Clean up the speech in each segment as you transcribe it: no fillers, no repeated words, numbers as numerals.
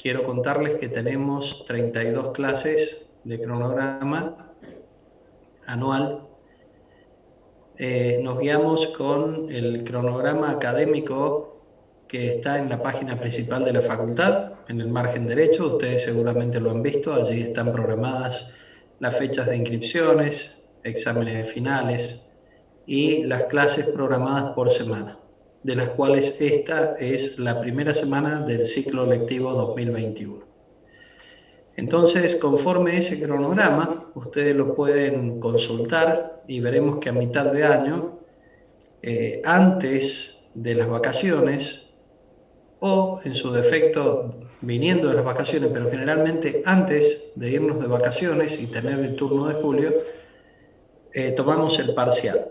quiero contarles que tenemos 32 clases de cronograma anual. Nos guiamos con el cronograma académico que está en la página principal de la facultad, en el margen derecho. Ustedes seguramente lo han visto. Allí están programadas las fechas de inscripciones, exámenes finales y las clases programadas por semana, de las cuales esta es la primera semana del ciclo lectivo 2021. Entonces, conforme ese cronograma, ustedes lo pueden consultar y veremos que a mitad de año, antes de las vacaciones, o en su defecto viniendo de las vacaciones, pero generalmente antes de irnos de vacaciones y tener el turno de julio, tomamos el parcial.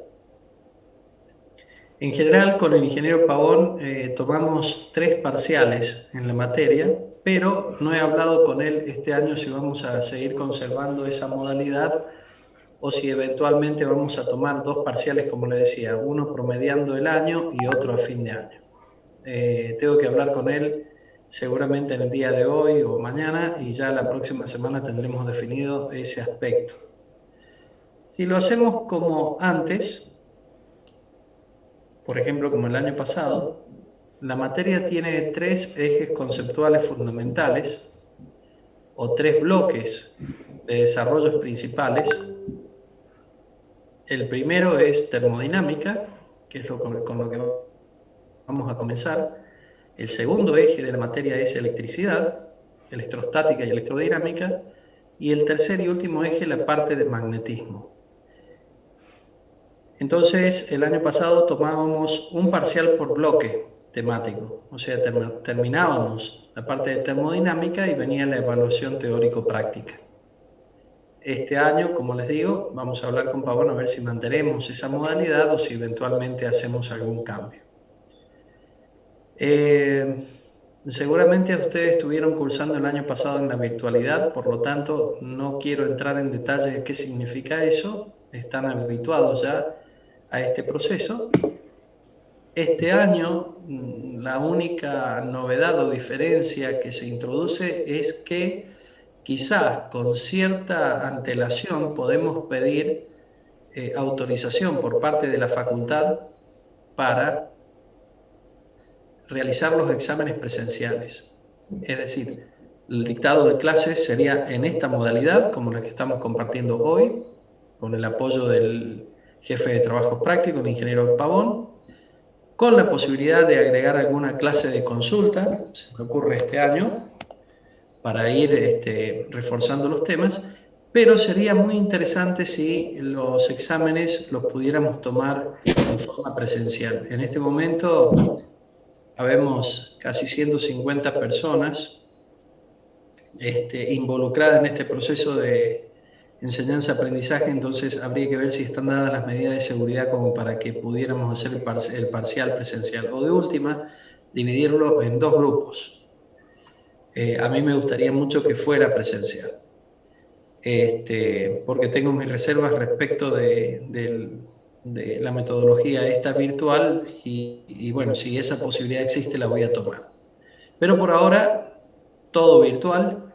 En general, con el ingeniero Pavón tomamos 3 parciales en la materia, pero no he hablado con él este año si vamos a seguir conservando esa modalidad o si eventualmente vamos a tomar 2 parciales, como le decía, uno promediando el año y otro a fin de año. Tengo que hablar con él seguramente en el día de hoy o mañana, y ya la próxima semana tendremos definido ese aspecto. Si lo hacemos como antes, por ejemplo, como el año pasado, la materia tiene 3 ejes conceptuales fundamentales o 3 bloques de desarrollos principales. El primero es termodinámica, que es con lo que vamos a comenzar. El segundo eje de la materia es electricidad, electrostática y electrodinámica. Y el tercer y último eje, la parte de magnetismo. Entonces, el año pasado tomábamos un parcial por bloque temático, o sea, terminábamos la parte de termodinámica y venía la evaluación teórico-práctica. Este año, como les digo, vamos a hablar con Pavón a ver si mantenemos esa modalidad o si eventualmente hacemos algún cambio. Seguramente ustedes estuvieron cursando el año pasado en la virtualidad, por lo tanto no quiero entrar en detalle de qué significa eso, están habituados ya a este proceso. Este año la única novedad o diferencia que se introduce es que quizás con cierta antelación podemos pedir autorización por parte de la facultad para realizar los exámenes presenciales. Es decir, el dictado de clases sería en esta modalidad, como la que estamos compartiendo hoy, con el apoyo del jefe de trabajos prácticos, el ingeniero Pavón, con la posibilidad de agregar alguna clase de consulta, se me ocurre este año, para ir reforzando los temas, pero sería muy interesante si los exámenes los pudiéramos tomar en forma presencial. En este momento habemos casi 150 personas involucradas en este proceso de enseñanza-aprendizaje, entonces habría que ver si están dadas las medidas de seguridad como para que pudiéramos hacer el parcial presencial, o de última, dividirlo en 2 grupos. A mí me gustaría mucho que fuera presencial, porque tengo mis reservas respecto de la metodología esta virtual y bueno, si esa posibilidad existe la voy a tomar. Pero por ahora, todo virtual,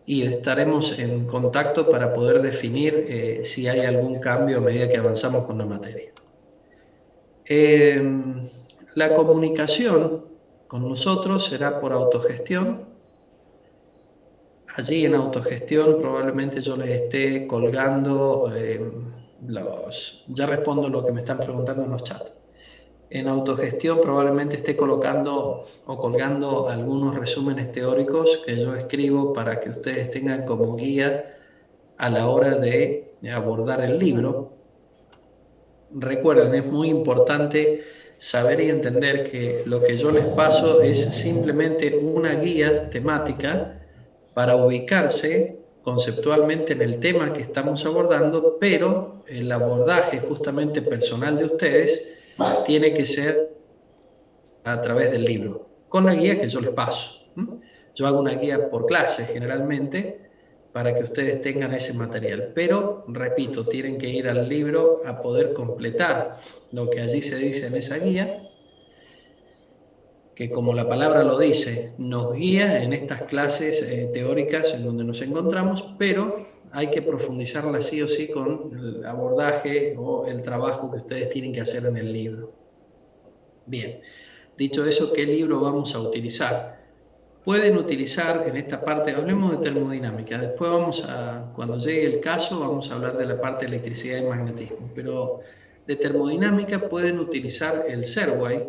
y estaremos en contacto para poder definir si hay algún cambio a medida que avanzamos con la materia. La comunicación con nosotros será por autogestión. Allí en autogestión probablemente yo les esté colgando ya respondo lo que me están preguntando en los chats. En autogestión probablemente esté colocando o colgando algunos resúmenes teóricos que yo escribo para que ustedes tengan como guía a la hora de abordar el libro. Recuerden, es muy importante saber y entender que lo que yo les paso es simplemente una guía temática para ubicarse conceptualmente en el tema que estamos abordando, pero el abordaje justamente personal de ustedes tiene que ser a través del libro, con la guía que yo les paso. Yo hago una guía por clase generalmente para que ustedes tengan ese material, pero repito, tienen que ir al libro a poder completar lo que allí se dice en esa guía. que, como la palabra lo dice, nos guía en estas clases teóricas en donde nos encontramos, pero hay que profundizarla sí o sí con el abordaje o el trabajo que ustedes tienen que hacer en el libro. Bien, dicho eso, ¿qué libro vamos a utilizar? Pueden utilizar en esta parte, hablemos de termodinámica, después cuando llegue el caso, vamos a hablar de la parte de electricidad y magnetismo, pero de termodinámica pueden utilizar el Serway.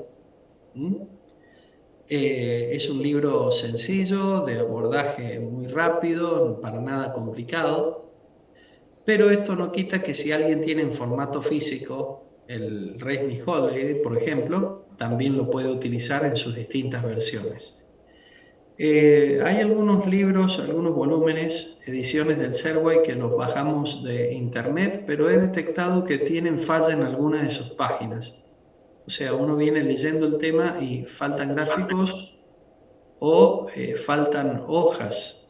Es un libro sencillo, de abordaje muy rápido, para nada complicado, pero esto no quita que si alguien tiene en formato físico el Resmi Holiday, por ejemplo, también lo puede utilizar en sus distintas versiones. Hay algunos libros, algunos volúmenes, ediciones del Serway que los bajamos de internet, pero he detectado que tienen falla en algunas de sus páginas. O sea, uno viene leyendo el tema y faltan gráficos o faltan hojas.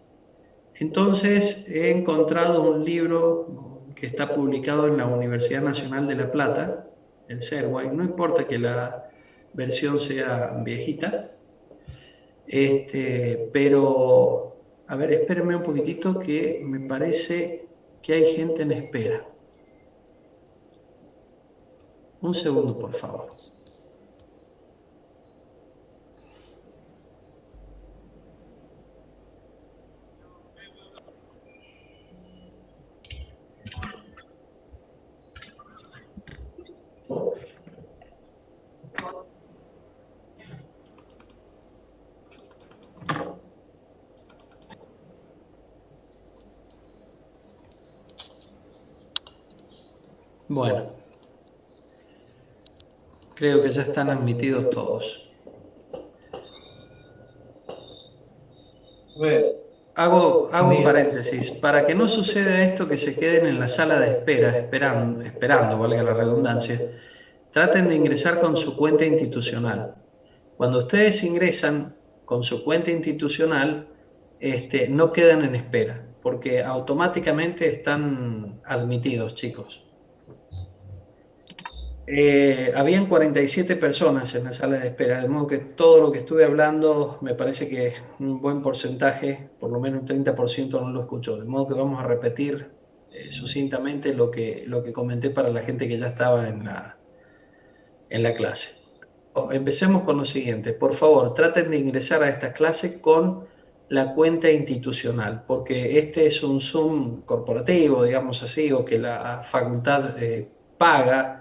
Entonces he encontrado un libro que está publicado en la Universidad Nacional de La Plata, el Serway, no importa que la versión sea viejita, pero, a ver, espérenme un poquitito que me parece que hay gente en espera. Un segundo, por favor. Bueno, creo que ya están admitidos todos. Hago un paréntesis. Para que no suceda esto, que se queden en la sala de espera, esperando, valga la redundancia, traten de ingresar con su cuenta institucional. Cuando ustedes ingresan con su cuenta institucional, no quedan en espera, porque automáticamente están admitidos, chicos. Habían 47 personas en la sala de espera, de modo que todo lo que estuve hablando me parece que un buen porcentaje, por lo menos un 30% no lo escuchó, de modo que vamos a repetir sucintamente lo que comenté para la gente que ya estaba en la clase. Empecemos con lo siguiente. Por favor, traten de ingresar a esta clase con la cuenta institucional, porque este es un Zoom corporativo, digamos así, o que la facultad paga.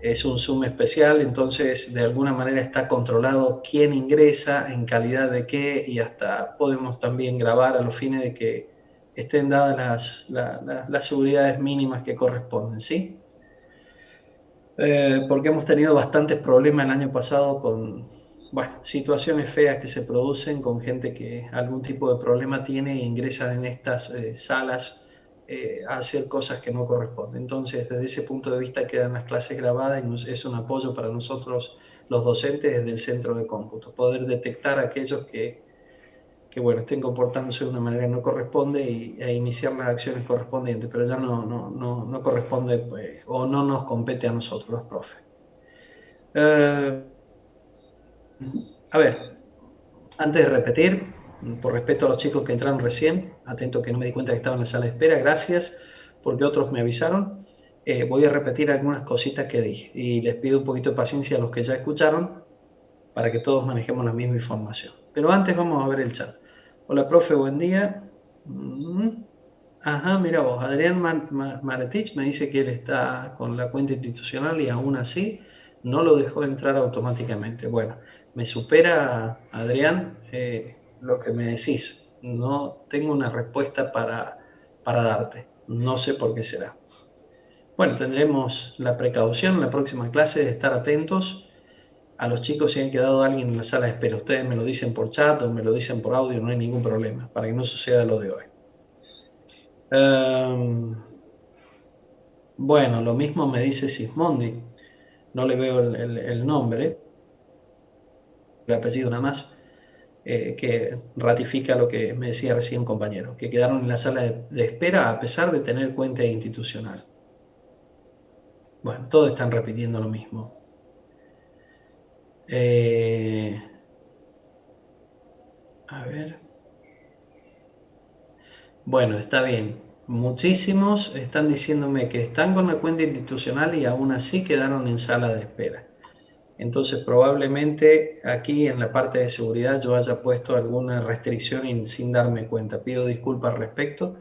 Es un Zoom especial, entonces de alguna manera está controlado quién ingresa, en calidad de qué, y hasta podemos también grabar a los fines de que estén dadas las seguridades mínimas que corresponden, ¿sí? Porque hemos tenido bastantes problemas el año pasado con, bueno, situaciones feas que se producen con gente que algún tipo de problema tiene e ingresan en estas salas a hacer cosas que no corresponden. Entonces, desde ese punto de vista quedan las clases grabadas y es un apoyo para nosotros los docentes desde el centro de cómputo, poder detectar a aquellos que bueno, estén comportándose de una manera que no corresponde e iniciar las acciones correspondientes, pero ya no corresponde pues, o no nos compete a nosotros, los profes. A ver, antes de repetir, por respeto a los chicos que entraron recién, atento que no me di cuenta que estaban en la sala de espera, gracias porque otros me avisaron. Voy a repetir algunas cositas que dije y les pido un poquito de paciencia a los que ya escucharon para que todos manejemos la misma información. Pero antes vamos a ver el chat. Hola, profe, buen día. Ajá, mira vos, Adrián Maretich me dice que él está con la cuenta institucional y aún así no lo dejó entrar automáticamente. Bueno, me supera, Adrián, lo que me decís. No tengo una respuesta para darte. No sé por qué será. Bueno, tendremos la precaución en la próxima clase de estar atentos a los chicos si han quedado alguien en la sala de espera. Ustedes me lo dicen por chat o me lo dicen por audio, no hay ningún problema, para que no suceda lo de hoy. Bueno, lo mismo me dice Sismondi. No le veo el nombre, el apellido nada más, que ratifica lo que me decía recién compañero, que quedaron en la sala de espera a pesar de tener cuenta institucional. Bueno, todos están repitiendo lo mismo. A ver. Bueno, está bien. Muchísimos están diciéndome que están con la cuenta institucional y aún así quedaron en sala de espera. Entonces, probablemente aquí en la parte de seguridad yo haya puesto alguna restricción sin darme cuenta. Pido disculpas al respecto.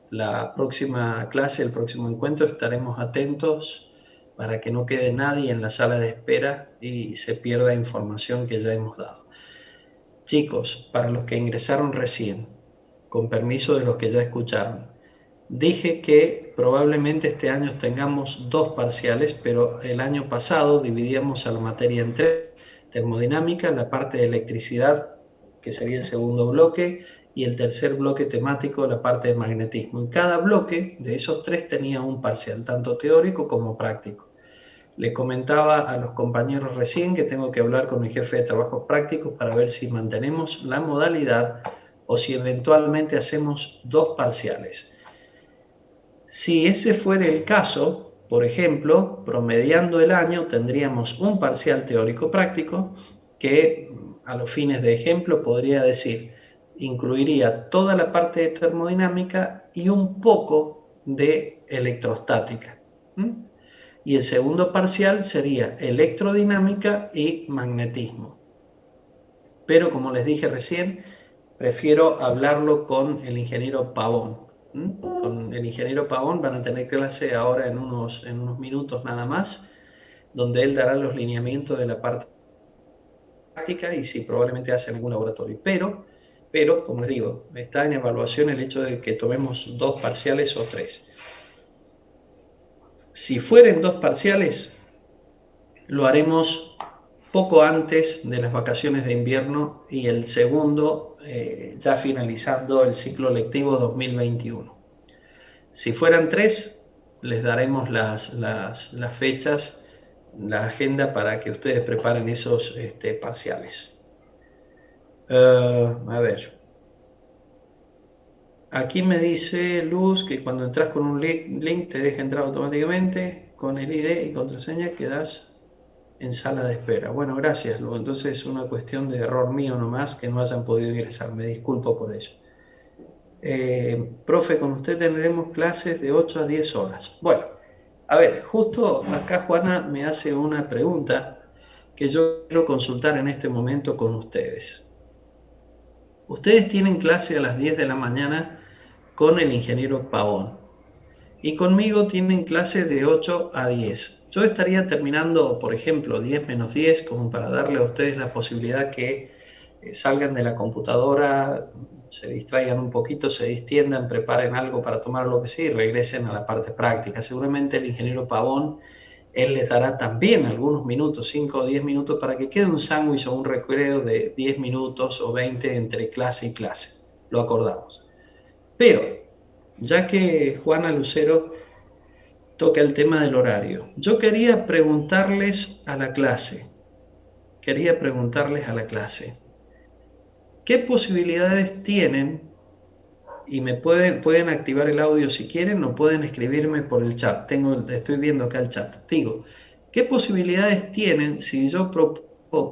La próxima clase, el próximo encuentro, estaremos atentos para que no quede nadie en la sala de espera y se pierda información que ya hemos dado. Chicos, para los que ingresaron recién, con permiso de los que ya escucharon, dije que probablemente este año tengamos 2 parciales, pero el año pasado dividíamos a la materia en 3: termodinámica, la parte de electricidad, que sería el segundo bloque, y el tercer bloque temático, la parte de magnetismo. En cada bloque de esos 3 tenía un parcial, tanto teórico como práctico. Le comentaba a los compañeros recién que tengo que hablar con mi jefe de trabajos prácticos para ver si mantenemos la modalidad o si eventualmente hacemos 2 parciales. Si ese fuera el caso, por ejemplo, promediando el año tendríamos un parcial teórico práctico que, a los fines de ejemplo, podría decir, incluiría toda la parte de termodinámica y un poco de electrostática. Y el segundo parcial sería electrodinámica y magnetismo. Pero como les dije recién, prefiero hablarlo con el ingeniero Pavón. Con el ingeniero Pavón van a tener clase ahora en unos minutos nada más, donde él dará los lineamientos de la parte práctica y si probablemente hace algún laboratorio. Pero, como les digo, está en evaluación el hecho de que tomemos 2 parciales o 3. Si fueren 2 parciales, lo haremos poco antes de las vacaciones de invierno y el segundo ya finalizando el ciclo lectivo 2021. Si fueran 3, les daremos las fechas, la agenda para que ustedes preparen esos parciales. A ver. Aquí me dice Luz que cuando entras con un link te deja entrar automáticamente con el ID y contraseña, quedas en sala de espera. Bueno, gracias, Lu. Entonces es una cuestión de error mío nomás que no hayan podido ingresar. Me disculpo por ello. Profe, con usted tendremos clases de 8 a 10 horas. Bueno, a ver, justo acá Juana me hace una pregunta que yo quiero consultar en este momento con ustedes. Ustedes tienen clase a las 10 de la mañana con el ingeniero Pavón y conmigo tienen clase de 8 a 10. Yo estaría terminando, por ejemplo, 10 menos 10, como para darle a ustedes la posibilidad que salgan de la computadora, se distraigan un poquito, se distiendan, preparen algo para tomar lo que sea y regresen a la parte práctica. Seguramente el ingeniero Pavón, él les dará también algunos minutos, 5 o 10 minutos, para que quede un sándwich o un recreo de 10 minutos o 20 entre clase y clase. Lo acordamos. Pero, ya que Juana Lucero toca el tema del horario, yo quería preguntarles a la clase, ¿qué posibilidades tienen? Y me pueden activar el audio si quieren o pueden escribirme por el chat. Estoy viendo acá el chat. Digo, ¿qué posibilidades tienen si yo propongo,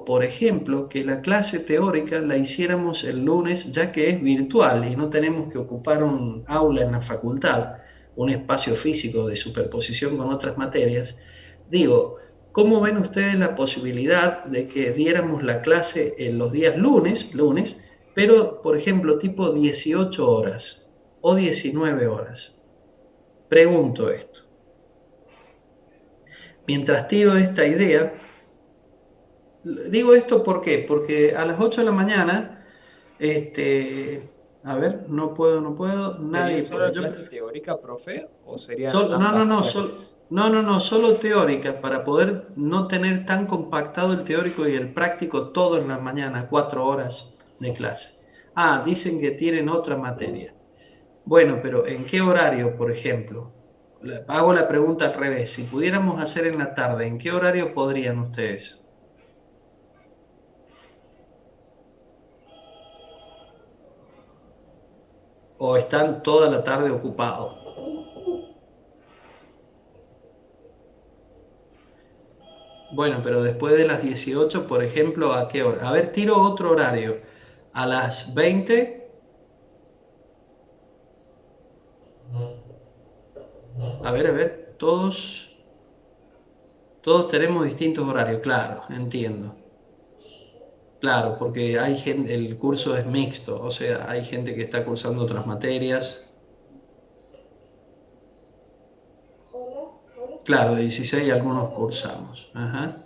por ejemplo, que la clase teórica la hiciéramos el lunes, ya que es virtual y no tenemos que ocupar un aula en la facultad, un espacio físico de superposición con otras materias? Digo, ¿cómo ven ustedes la posibilidad de que diéramos la clase en los días lunes, pero, por ejemplo, tipo 18 horas o 19 horas? Pregunto esto. Mientras tiro esta idea, digo esto ¿por qué? Porque a las 8 de la mañana, a ver, no puedo, ¿Sería nadie solo puede. la clase teórica, profe, o serían ambas clases? No, solo teórica, para poder no tener tan compactado el teórico y el práctico todo en la mañana, 4 horas de clase. Ah, dicen que tienen otra materia. Bueno, pero ¿en qué horario, por ejemplo? Hago la pregunta al revés. Si pudiéramos hacer en la tarde, ¿en qué horario podrían ustedes? ¿O están toda la tarde ocupados? Bueno, pero después de las 18, por ejemplo, ¿a qué hora? A ver, tiro otro horario. A las 20. A ver, todos tenemos distintos horarios, claro, entiendo. Claro, porque hay gente, el curso es mixto, o sea, hay gente que está cursando otras materias. Claro, 16 algunos cursamos. Ajá.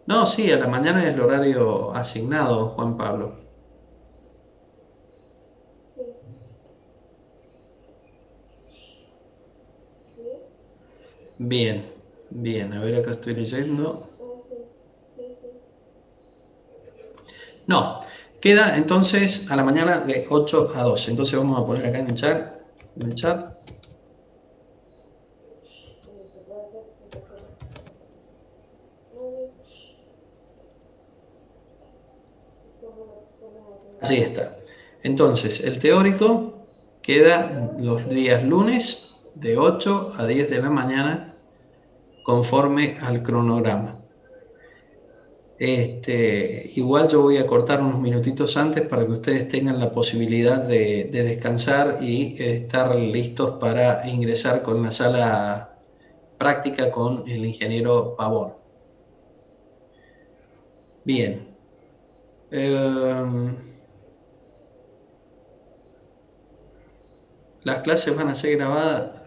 No, sí, a la mañana es el horario asignado, Juan Pablo. Bien, bien, a ver, acá estoy leyendo. No, queda entonces a la mañana de 8 a 12. Entonces vamos a poner acá en el chat. Así está. Entonces, el teórico queda los días lunes de 8 a 10 de la mañana conforme al cronograma. Igual yo voy a cortar unos minutitos antes para que ustedes tengan la posibilidad de descansar y estar listos para ingresar con la sala práctica con el ingeniero Pavón. Bien. Las clases van a ser grabadas.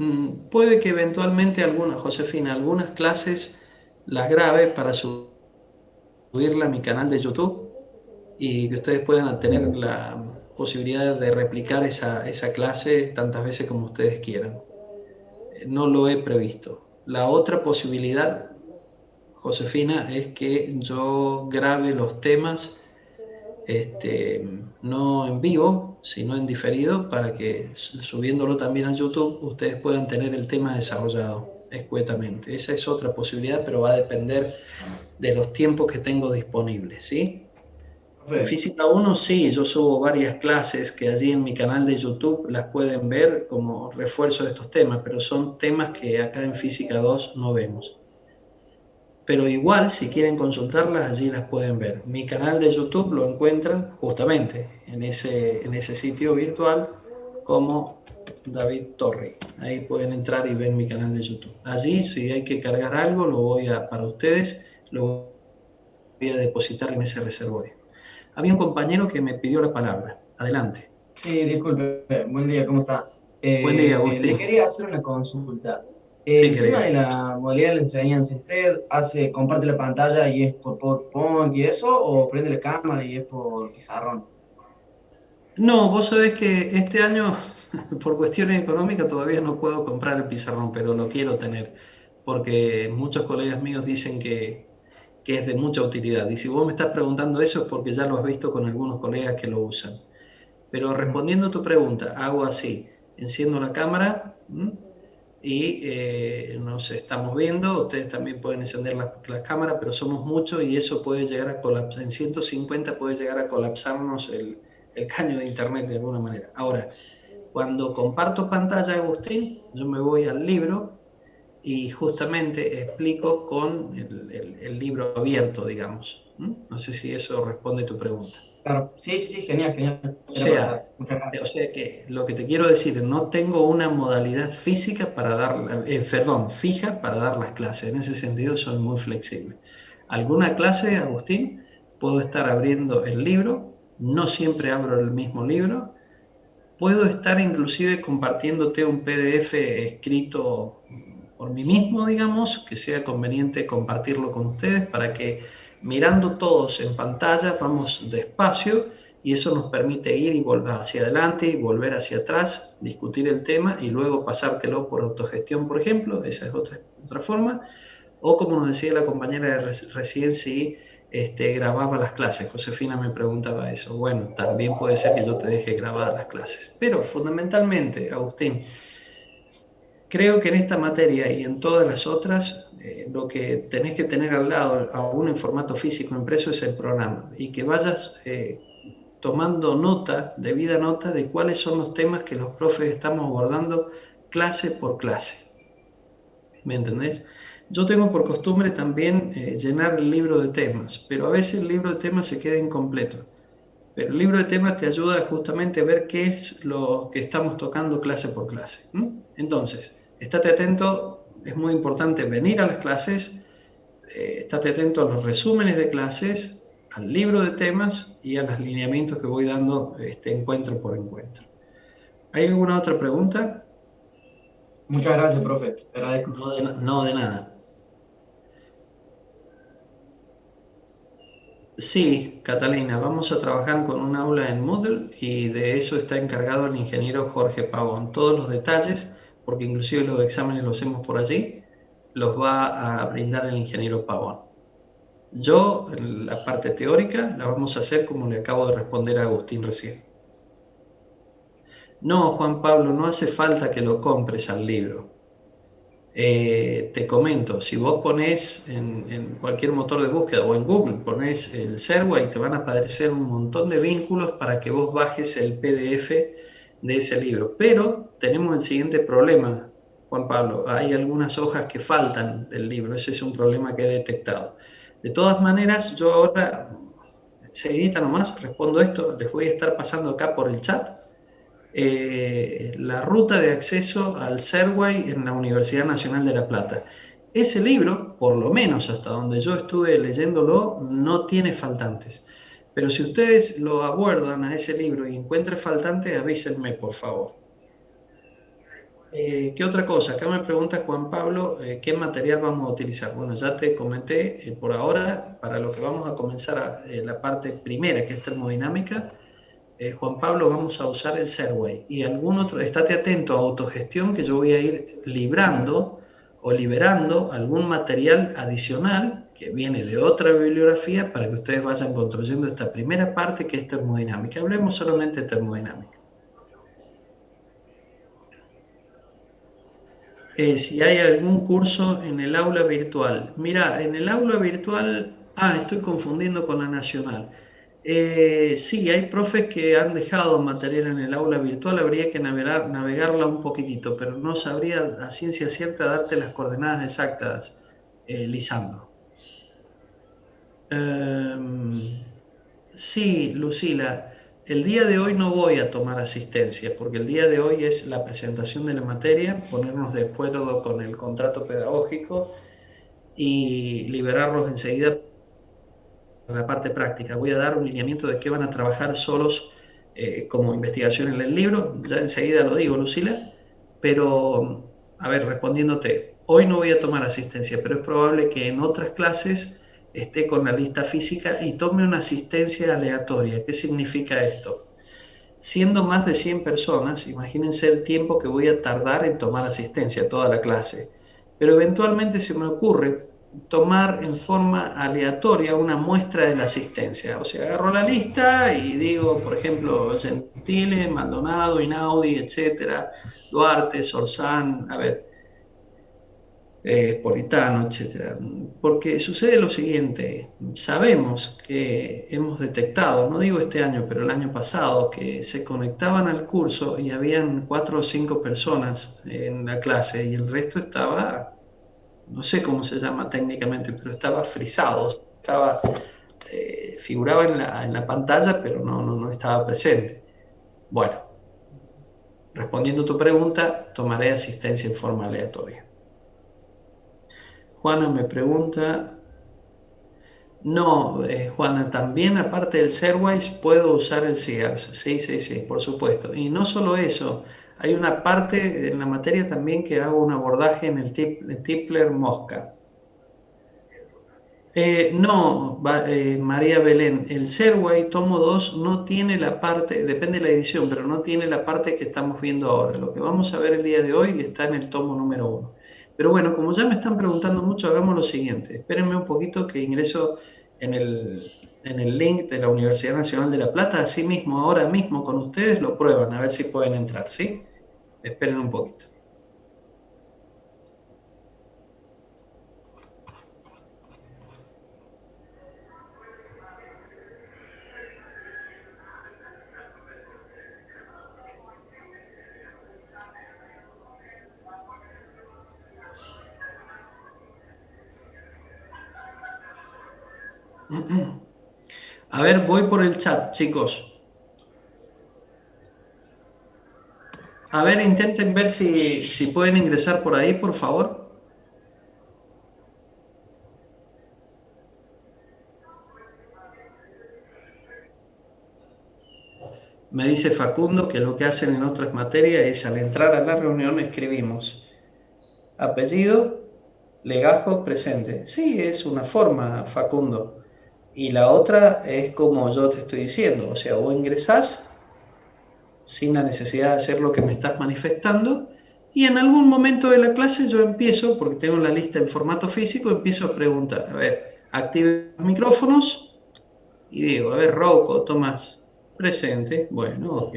Puede que eventualmente Josefina, algunas clases las grabe para subirla a mi canal de YouTube y que ustedes puedan tener la posibilidad de replicar esa clase tantas veces como ustedes quieran. No lo he previsto. La otra posibilidad, Josefina, es que yo grabe los temas no en vivo, sino en diferido, para que subiéndolo también a YouTube ustedes puedan tener el tema desarrollado escuetamente. Esa es otra posibilidad, pero va a depender de los tiempos que tengo disponibles, ¿sí? En Física 1 sí, yo subo varias clases que allí en mi canal de YouTube las pueden ver como refuerzo de estos temas, pero son temas que acá en Física 2 no vemos. Pero igual, si quieren consultarlas, allí las pueden ver. Mi canal de YouTube lo encuentran justamente en ese sitio virtual como David Torri. Ahí pueden entrar y ver mi canal de YouTube. Allí, si hay que cargar algo, para ustedes, lo voy a depositar en ese reservorio. Había un compañero que me pidió la palabra. Adelante. Sí, disculpe. Buen día, ¿cómo está? Buen día, Agustín. Le quería hacer una consulta. Sí, El tema de la modalidad de la enseñanza, ¿usted comparte la pantalla y es por PowerPoint y eso, o prende la cámara y es por pizarrón? No, vos sabés que este año, por cuestiones económicas, todavía no puedo comprar el pizarrón, pero lo quiero tener, porque muchos colegas míos dicen que es de mucha utilidad. Y si vos me estás preguntando eso es porque ya lo has visto con algunos colegas que lo usan. Pero respondiendo a tu pregunta, hago así, enciendo la cámara y nos estamos viendo, ustedes también pueden encender la cámara, pero somos muchos y eso puede llegar a colapsar, en 150 puede llegar a colapsarnos el caño de internet de alguna manera. Ahora, cuando comparto pantalla, Agustín, yo me voy al libro y justamente explico con el libro abierto, digamos. No sé si eso responde a tu pregunta. Claro, sí, genial, genial. O sea, que lo que te quiero decir, no tengo una modalidad física fija para dar las clases. En ese sentido soy muy flexible. Alguna clase, Agustín, puedo estar abriendo el libro, no siempre abro el mismo libro, puedo estar inclusive compartiéndote un PDF escrito por mí mismo, digamos, que sea conveniente compartirlo con ustedes para que mirando todos en pantalla vamos despacio y eso nos permite ir y volver hacia adelante y volver hacia atrás, discutir el tema y luego pasártelo por autogestión, por ejemplo, esa es otra forma, o como nos decía la compañera recién, si grababa las clases. Josefina me preguntaba eso. Bueno, también puede ser que yo te deje grabadas las clases. Pero fundamentalmente, Agustín, creo que en esta materia y en todas las otras, lo que tenés que tener al lado, aún en formato físico impreso, es el programa. Y que vayas tomando debida nota de cuáles son los temas que los profes estamos abordando clase por clase. ¿Me entendés? Yo tengo por costumbre también llenar el libro de temas, pero a veces el libro de temas se queda incompleto. Pero el libro de temas te ayuda justamente a ver qué es lo que estamos tocando clase por clase. Entonces, estate atento, es muy importante venir a las clases, estate atento a los resúmenes de clases, al libro de temas y a los lineamientos que voy dando encuentro por encuentro. ¿Hay alguna otra pregunta? Muchas gracias, profe. Te agradezco. No de nada. Sí, Catalina, vamos a trabajar con un aula en Moodle y de eso está encargado el ingeniero Jorge Pavón. Todos los detalles, porque inclusive los exámenes los hacemos por allí, los va a brindar el ingeniero Pavón. Yo, la parte teórica, la vamos a hacer como le acabo de responder a Agustín recién. No, Juan Pablo, no hace falta que lo compres al libro. Te comento, si vos ponés en cualquier motor de búsqueda o en Google, ponés el Serway, te van a aparecer un montón de vínculos para que vos bajes el PDF de ese libro. Pero tenemos el siguiente problema, Juan Pablo, hay algunas hojas que faltan del libro, ese es un problema que he detectado. De todas maneras, yo ahora, seguidita nomás, respondo esto, les voy a estar pasando acá por el chat la ruta de acceso al Serway en la Universidad Nacional de La Plata. Ese libro, por lo menos hasta donde yo estuve leyéndolo, no tiene faltantes. Pero si ustedes lo abordan a ese libro y encuentran faltantes, avísenme, por favor. ¿Qué otra cosa? Acá me pregunta Juan Pablo, ¿qué material vamos a utilizar? Bueno, ya te comenté, por ahora, para lo que vamos a comenzar la parte primera, que es termodinámica, Juan Pablo, vamos a usar el Serway y algún otro, estate atento a autogestión que yo voy a ir librando o liberando algún material adicional que viene de otra bibliografía para que ustedes vayan construyendo esta primera parte que es termodinámica. Hablemos solamente de termodinámica. Si hay algún curso en el aula virtual. Mira, en el aula virtual, estoy confundiendo con la nacional. Sí, hay profes que han dejado material en el aula virtual, habría que navegarla un poquitito, pero no sabría a ciencia cierta darte las coordenadas exactas, Lisandro. Sí, Lucila, el día de hoy no voy a tomar asistencia, porque el día de hoy es la presentación de la materia, ponernos de acuerdo con el contrato pedagógico y liberarlos enseguida la parte práctica. Voy a dar un lineamiento de qué van a trabajar solos como investigación en el libro. Ya enseguida lo digo, Lucila. Pero, a ver, respondiéndote, hoy no voy a tomar asistencia, pero es probable que en otras clases esté con la lista física y tome una asistencia aleatoria. ¿Qué significa esto? Siendo más de 100 personas, imagínense el tiempo que voy a tardar en tomar asistencia a toda la clase. Pero eventualmente se me ocurre tomar en forma aleatoria una muestra de la asistencia. O sea, agarro la lista y digo, por ejemplo, Gentile, Maldonado, Inaudi, etcétera, Duarte, Sorzán, a ver, Politano, etcétera. Porque sucede lo siguiente, sabemos que hemos detectado, no digo este año, pero el año pasado, que se conectaban al curso y habían 4 o 5 personas en la clase y el resto estaba, no sé cómo se llama técnicamente, pero estaba frisado, estaba, figuraba en la pantalla, pero no estaba presente. Bueno, respondiendo a tu pregunta, tomaré asistencia en forma aleatoria. Juana me pregunta, no, Juana, también aparte del Serwise puedo usar el SEARS. Sí, sí, sí, por supuesto. Y no solo eso, hay una parte en la materia también que hago un abordaje en el Tipler Mosca. No, María Belén, el Serway tomo 2 no tiene la parte, depende de la edición, pero no tiene la parte que estamos viendo ahora. Lo que vamos a ver el día de hoy está en el tomo número 1. Pero bueno, como ya me están preguntando mucho, hagamos lo siguiente. Espérenme un poquito que ingreso en el link de la Universidad Nacional de La Plata. Así mismo, ahora mismo con ustedes lo prueban, a ver si pueden entrar, ¿sí? Esperen un poquito. A ver, voy por el chat, chicos. A ver, intenten ver si pueden ingresar por ahí, por favor. Me dice Facundo que lo que hacen en otras materias es al entrar a la reunión escribimos apellido, legajo, presente. Sí, es una forma, Facundo. Y la otra es como yo te estoy diciendo, o sea, vos ingresás sin la necesidad de hacer lo que me estás manifestando y en algún momento de la clase yo empiezo, porque tengo la lista en formato físico, empiezo a preguntar, a ver, active los micrófonos y digo, a ver, Rocco, Tomás, presente, bueno, ok,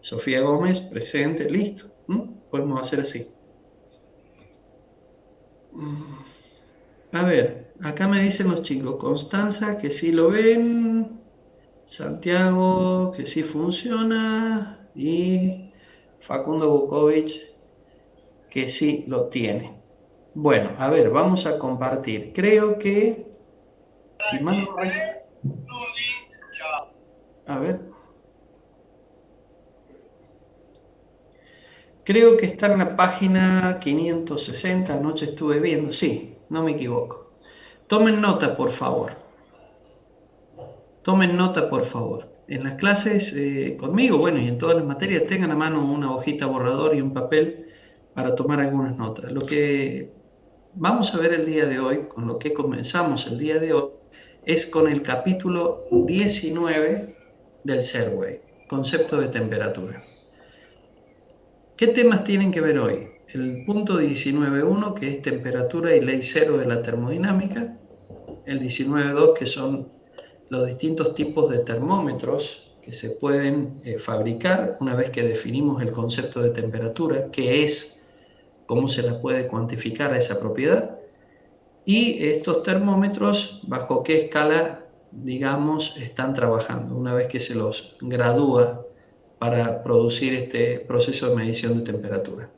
Sofía Gómez, presente, listo, podemos hacer así. A ver, acá me dicen los chicos, Constanza que sí lo ven, Santiago que sí funciona y Facundo Bukovic que sí lo tiene. Bueno, a ver, vamos a compartir. Creo que, si mal no a ver. Creo que está en la página 560, anoche estuve viendo, sí, no me equivoco. Tomen nota, por favor. Tomen nota, por favor. En las clases conmigo, bueno, y en todas las materias, tengan a mano una hojita borrador y un papel para tomar algunas notas. Lo que vamos a ver el día de hoy, con lo que comenzamos el día de hoy, es con el capítulo 19 del Serway, concepto de temperatura. ¿Qué temas tienen que ver hoy? El punto 19.1, que es temperatura y ley cero de la termodinámica. El 19.2, que son los distintos tipos de termómetros que se pueden fabricar una vez que definimos el concepto de temperatura, qué es, cómo se la puede cuantificar a esa propiedad, y estos termómetros bajo qué escala, digamos, están trabajando una vez que se los gradúa para producir este proceso de medición de temperatura.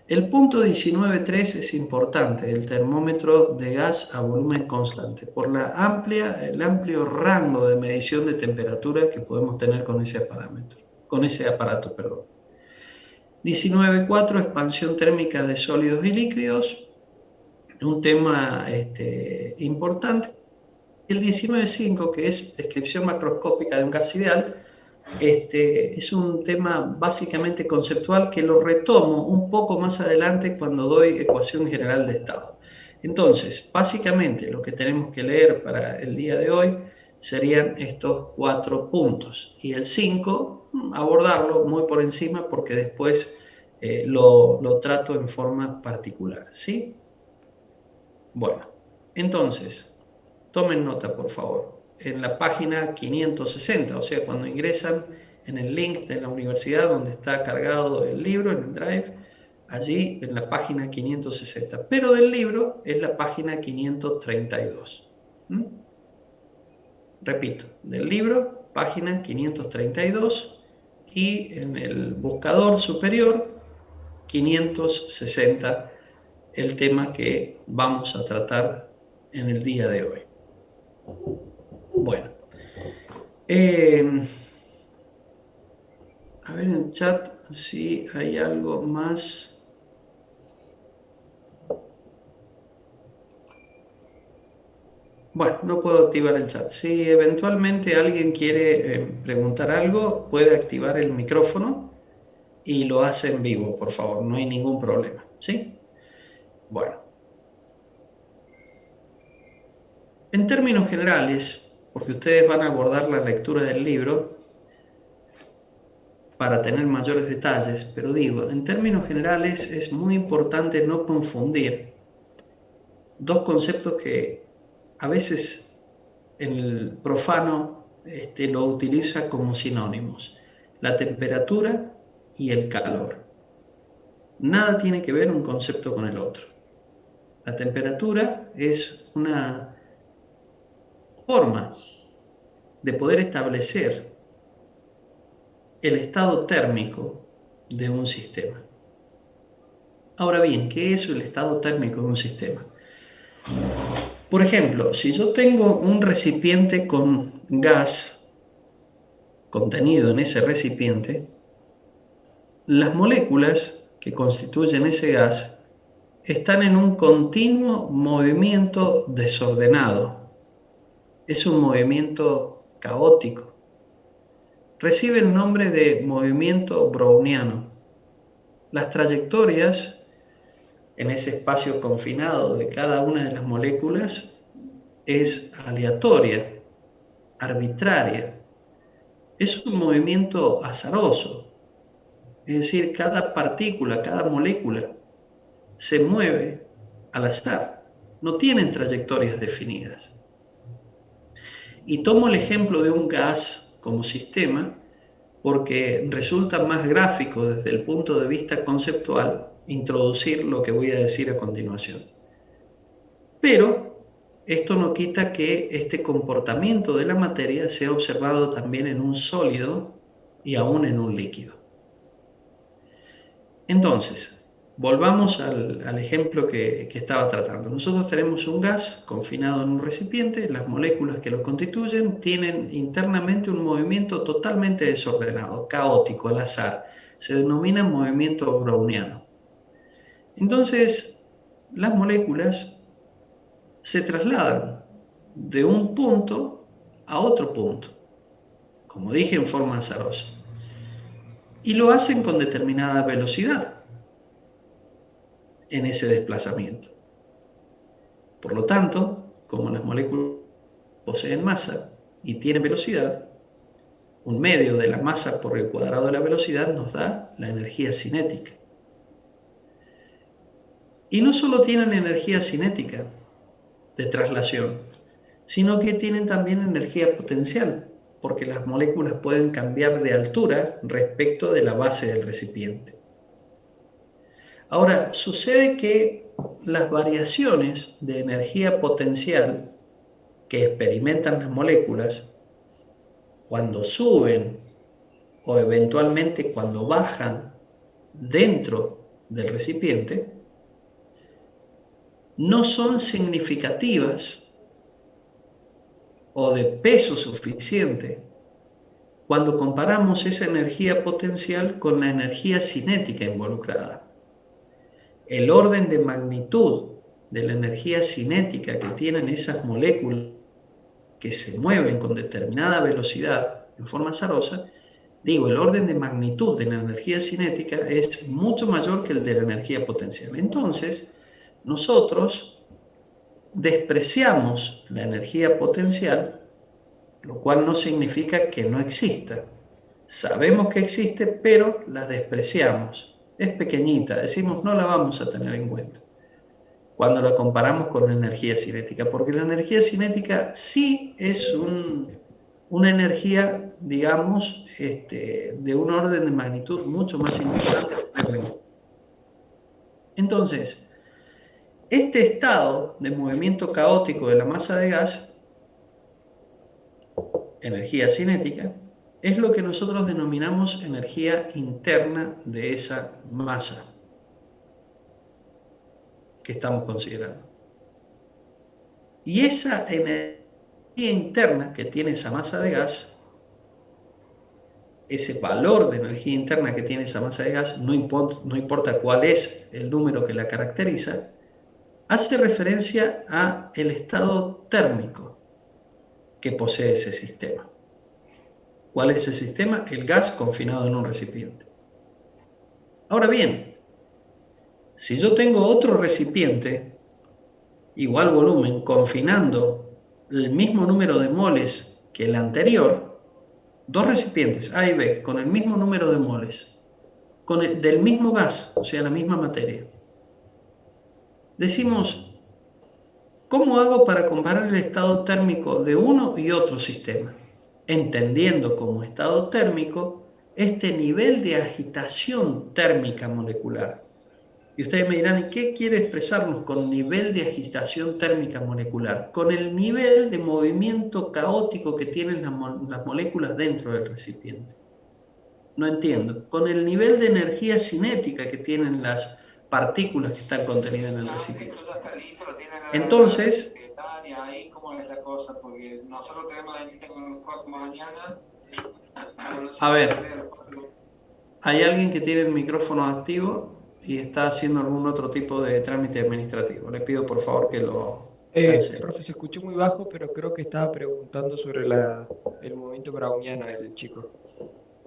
El punto 19.3 es importante, el termómetro de gas a volumen constante, por el amplio rango de medición de temperatura que podemos tener con ese aparato. 19.4, expansión térmica de sólidos y líquidos, un tema importante. El 19.5, que es descripción macroscópica de un gas ideal, es un tema básicamente conceptual que lo retomo un poco más adelante cuando doy ecuación general de estado. Entonces, básicamente lo que tenemos que leer para el día de hoy serían estos 4 puntos. Y el 5, abordarlo muy por encima porque después lo trato en forma particular, ¿sí? Bueno, entonces, tomen nota, por favor. En la página 560, o sea, cuando ingresan en el link de la universidad donde está cargado el libro, en el Drive, allí en la página 560. Pero del libro es la página 532. Repito, del libro, página 532 y en el buscador superior, 560, el tema que vamos a tratar en el día de hoy. Bueno, a ver en el chat si hay algo más. Bueno, no puedo activar el chat. Si eventualmente alguien quiere preguntar algo, puede activar el micrófono y lo hace en vivo, por favor, no hay ningún problema, ¿sí? Bueno. En términos generales, porque ustedes van a abordar la lectura del libro para tener mayores detalles, pero digo, en términos generales es muy importante no confundir dos conceptos que a veces el profano lo utiliza como sinónimos, la temperatura y el calor. Nada tiene que ver un concepto con el otro. La temperatura es una forma de poder establecer el estado térmico de un sistema. Ahora bien, ¿qué es el estado térmico de un sistema? Por ejemplo, si yo tengo un recipiente con gas contenido en ese recipiente, las moléculas que constituyen ese gas están en un continuo movimiento desordenado. Es un movimiento caótico. Recibe el nombre de movimiento browniano. Las trayectorias en ese espacio confinado de cada una de las moléculas es aleatoria, arbitraria. Es un movimiento azaroso. Es decir, cada partícula, cada molécula se mueve al azar. No tienen trayectorias definidas. Y tomo el ejemplo de un gas como sistema porque resulta más gráfico desde el punto de vista conceptual introducir lo que voy a decir a continuación. Pero esto no quita que este comportamiento de la materia sea observado también en un sólido y aún en un líquido. Entonces, volvamos al ejemplo que estaba tratando. Nosotros tenemos un gas confinado en un recipiente, las moléculas que lo constituyen tienen internamente un movimiento totalmente desordenado, caótico, al azar. Se denomina movimiento browniano. Entonces, las moléculas se trasladan de un punto a otro punto, como dije, en forma azarosa, y lo hacen con determinada velocidad en ese desplazamiento. Por lo tanto, como las moléculas poseen masa y tienen velocidad, un medio de la masa por el cuadrado de la velocidad nos da la energía cinética. Y no solo tienen energía cinética de traslación, sino que tienen también energía potencial, porque las moléculas pueden cambiar de altura respecto de la base del recipiente. Ahora, sucede que las variaciones de energía potencial que experimentan las moléculas, cuando suben o eventualmente cuando bajan dentro del recipiente, no son significativas o de peso suficiente cuando comparamos esa energía potencial con la energía cinética involucrada. El orden de magnitud de la energía cinética que tienen esas moléculas que se mueven con determinada velocidad en forma azarosa, el orden de magnitud de la energía cinética es mucho mayor que el de la energía potencial. Entonces, nosotros despreciamos la energía potencial, lo cual no significa que no exista. Sabemos que existe, pero la despreciamos. Es pequeñita, decimos no la vamos a tener en cuenta cuando la comparamos con la energía cinética, porque la energía cinética sí es una energía, digamos, de un orden de magnitud mucho más importante. Entonces, este estado de movimiento caótico de la masa de gas, energía cinética, es lo que nosotros denominamos energía interna de esa masa que estamos considerando. Y esa energía interna que tiene esa masa de gas, ese valor de energía interna que tiene esa masa de gas, no importa cuál es el número que la caracteriza, hace referencia a el estado térmico que posee ese sistema. ¿Cuál es ese sistema? El gas confinado en un recipiente. Ahora bien, si yo tengo otro recipiente, igual volumen, confinando el mismo número de moles que el anterior, dos recipientes A y B con el mismo número de moles, del mismo gas, o sea, la misma materia. Decimos, ¿cómo hago para comparar el estado térmico de uno y otro sistema? Entendiendo como estado térmico este nivel de agitación térmica molecular. Y ustedes me dirán, ¿y qué quiere expresarnos con nivel de agitación térmica molecular? Con el nivel de movimiento caótico que tienen las moléculas dentro del recipiente. No entiendo. Con el nivel de energía cinética que tienen las partículas que están contenidas en el recipiente. Entonces, simultánea ahí, ¿cómo es la cosa? Porque nosotros tenemos el cuarto mañana. No sé A si ver, hay alguien que tiene el micrófono activo y está haciendo algún otro tipo de trámite administrativo. Le pido por favor que lo cancele. Profe, se escuchó muy bajo, pero creo que estaba preguntando sobre el movimiento browniano, el chico.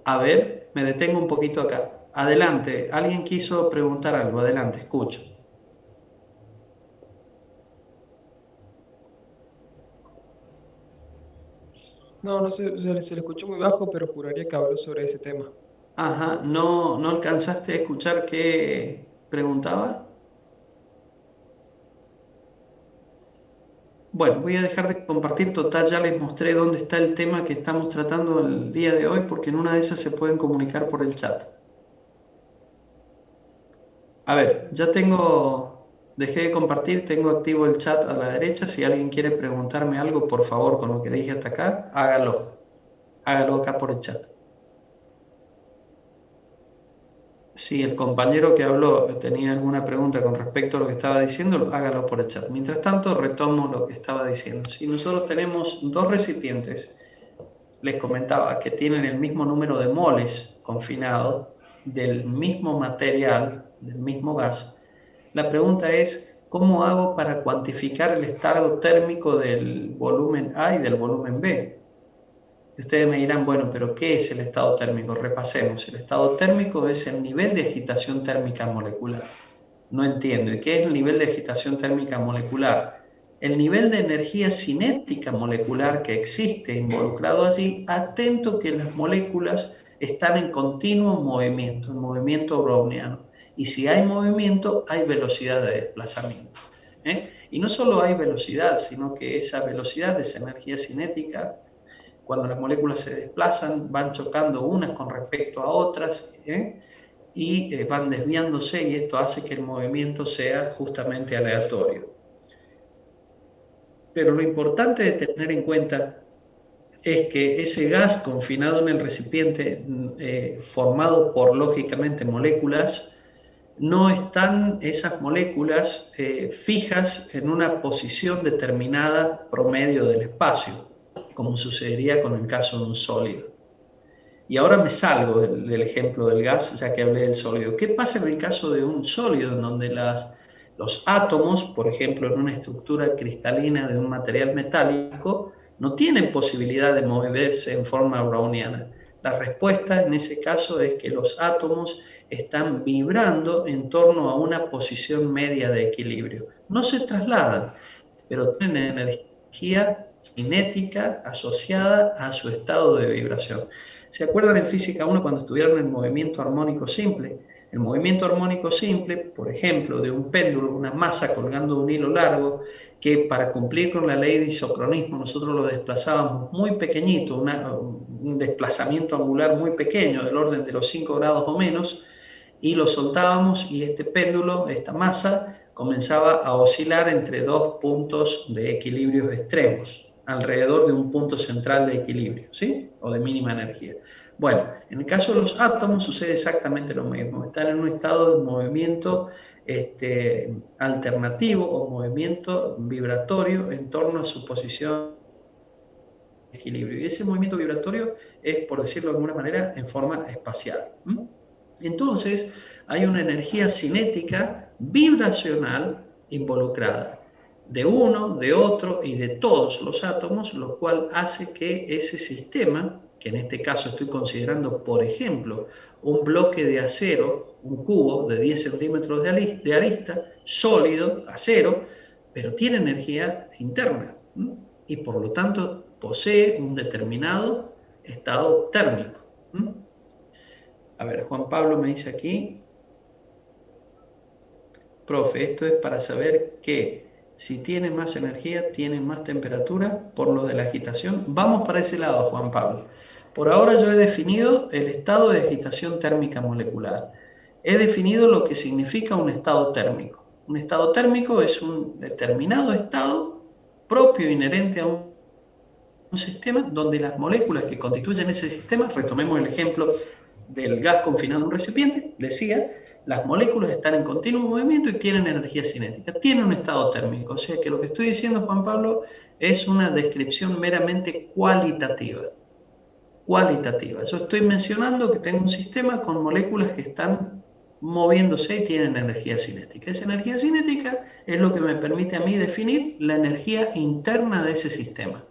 A ver, me detengo un poquito acá. Adelante, alguien quiso preguntar algo. Adelante, escucho. No, no sé, se le escuchó muy bajo, pero juraría que habló sobre ese tema. Ajá, ¿no alcanzaste a escuchar qué preguntaba? Bueno, voy a dejar de compartir, total, ya les mostré dónde está el tema que estamos tratando el día de hoy, porque en una de esas se pueden comunicar por el chat. A ver, ya dejé de compartir, tengo activo el chat a la derecha. Si alguien quiere preguntarme algo, por favor, con lo que dije hasta acá, hágalo. Hágalo acá por el chat. Si el compañero que habló tenía alguna pregunta con respecto a lo que estaba diciendo, hágalo por el chat. Mientras tanto, retomo lo que estaba diciendo. Si nosotros tenemos dos recipientes, les comentaba que tienen el mismo número de moles confinados del mismo material, del mismo gas, la pregunta es, ¿cómo hago para cuantificar el estado térmico del volumen A y del volumen B? Y ustedes me dirán, bueno, pero ¿qué es el estado térmico? Repasemos. El estado térmico es el nivel de agitación térmica molecular. No entiendo. ¿Y qué es el nivel de agitación térmica molecular? El nivel de energía cinética molecular que existe involucrado allí, atento que las moléculas están en continuo movimiento, en movimiento browniano. Y si hay movimiento, hay velocidad de desplazamiento. Y no solo hay velocidad, sino que esa velocidad, esa energía cinética, cuando las moléculas se desplazan, van chocando unas con respecto a otras, y van desviándose, y esto hace que el movimiento sea justamente aleatorio. Pero lo importante de tener en cuenta es que ese gas confinado en el recipiente, formado por lógicamente moléculas, no están esas moléculas fijas en una posición determinada promedio del espacio, como sucedería con el caso de un sólido. Y ahora me salgo del ejemplo del gas, ya que hablé del sólido. ¿Qué pasa en el caso de un sólido, en donde los átomos, por ejemplo, en una estructura cristalina de un material metálico, no tienen posibilidad de moverse en forma browniana? La respuesta en ese caso es que los átomos están vibrando en torno a una posición media de equilibrio. No se trasladan, pero tienen energía cinética asociada a su estado de vibración. ¿Se acuerdan en física 1 cuando estudiaron el movimiento armónico simple? El movimiento armónico simple, por ejemplo, de un péndulo, una masa colgando de un hilo largo, que para cumplir con la ley de isocronismo nosotros lo desplazábamos muy pequeñito, un desplazamiento angular muy pequeño, del orden de los 5 grados o menos, y lo soltábamos y este péndulo, esta masa, comenzaba a oscilar entre dos puntos de equilibrios extremos, alrededor de un punto central de equilibrio, ¿sí? O de mínima energía. Bueno, en el caso de los átomos sucede exactamente lo mismo. Están en un estado de movimiento alternativo o movimiento vibratorio en torno a su posición de equilibrio. Y ese movimiento vibratorio es, por decirlo de alguna manera, en forma espacial. Entonces, hay una energía cinética vibracional involucrada de uno, de otro y de todos los átomos, lo cual hace que ese sistema, que en este caso estoy considerando, por ejemplo, un bloque de acero, un cubo de 10 centímetros de arista, sólido, acero, pero tiene energía interna, y por lo tanto posee un determinado estado térmico. A ver, Juan Pablo me dice aquí, profe, esto es para saber que si tiene más energía, tiene más temperatura por lo de la agitación. Vamos para ese lado, Juan Pablo. Por ahora yo he definido el estado de agitación térmica molecular. He definido lo que significa un estado térmico. Un estado térmico es un determinado estado propio, inherente a un sistema donde las moléculas que constituyen ese sistema, retomemos el ejemplo del gas confinado en un recipiente, decía Las moléculas están en continuo movimiento y tienen energía cinética, tienen un estado térmico. O sea que lo que estoy diciendo, Juan Pablo, es una descripción meramente cualitativa. Cualitativa. Yo estoy mencionando que tengo un sistema con moléculas que están moviéndose y tienen energía cinética. Esa energía cinética es lo que me permite a mí definir la energía interna de ese sistema,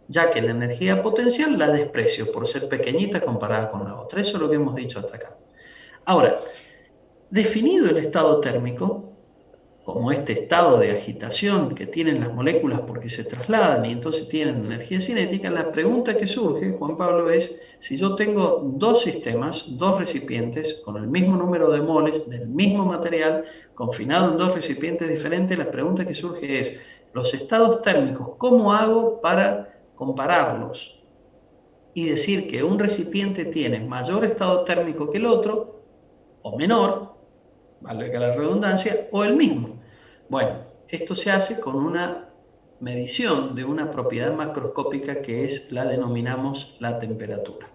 ya que la energía potencial la desprecio por ser pequeñita comparada con la otra. Eso es lo que hemos dicho hasta acá. Ahora, definido el estado térmico, como este estado de agitación que tienen las moléculas porque se trasladan y entonces tienen energía cinética, la pregunta que surge, Juan Pablo, es si yo tengo dos sistemas, dos recipientes con el mismo número de moles del mismo material, confinado en dos recipientes diferentes, la pregunta que surge es, los estados térmicos, ¿cómo hago para compararlos? Y decir que un recipiente tiene mayor estado térmico que el otro, o menor, valga la redundancia, o el mismo. Bueno, esto se hace con una medición de una propiedad macroscópica que es la denominamos la temperatura.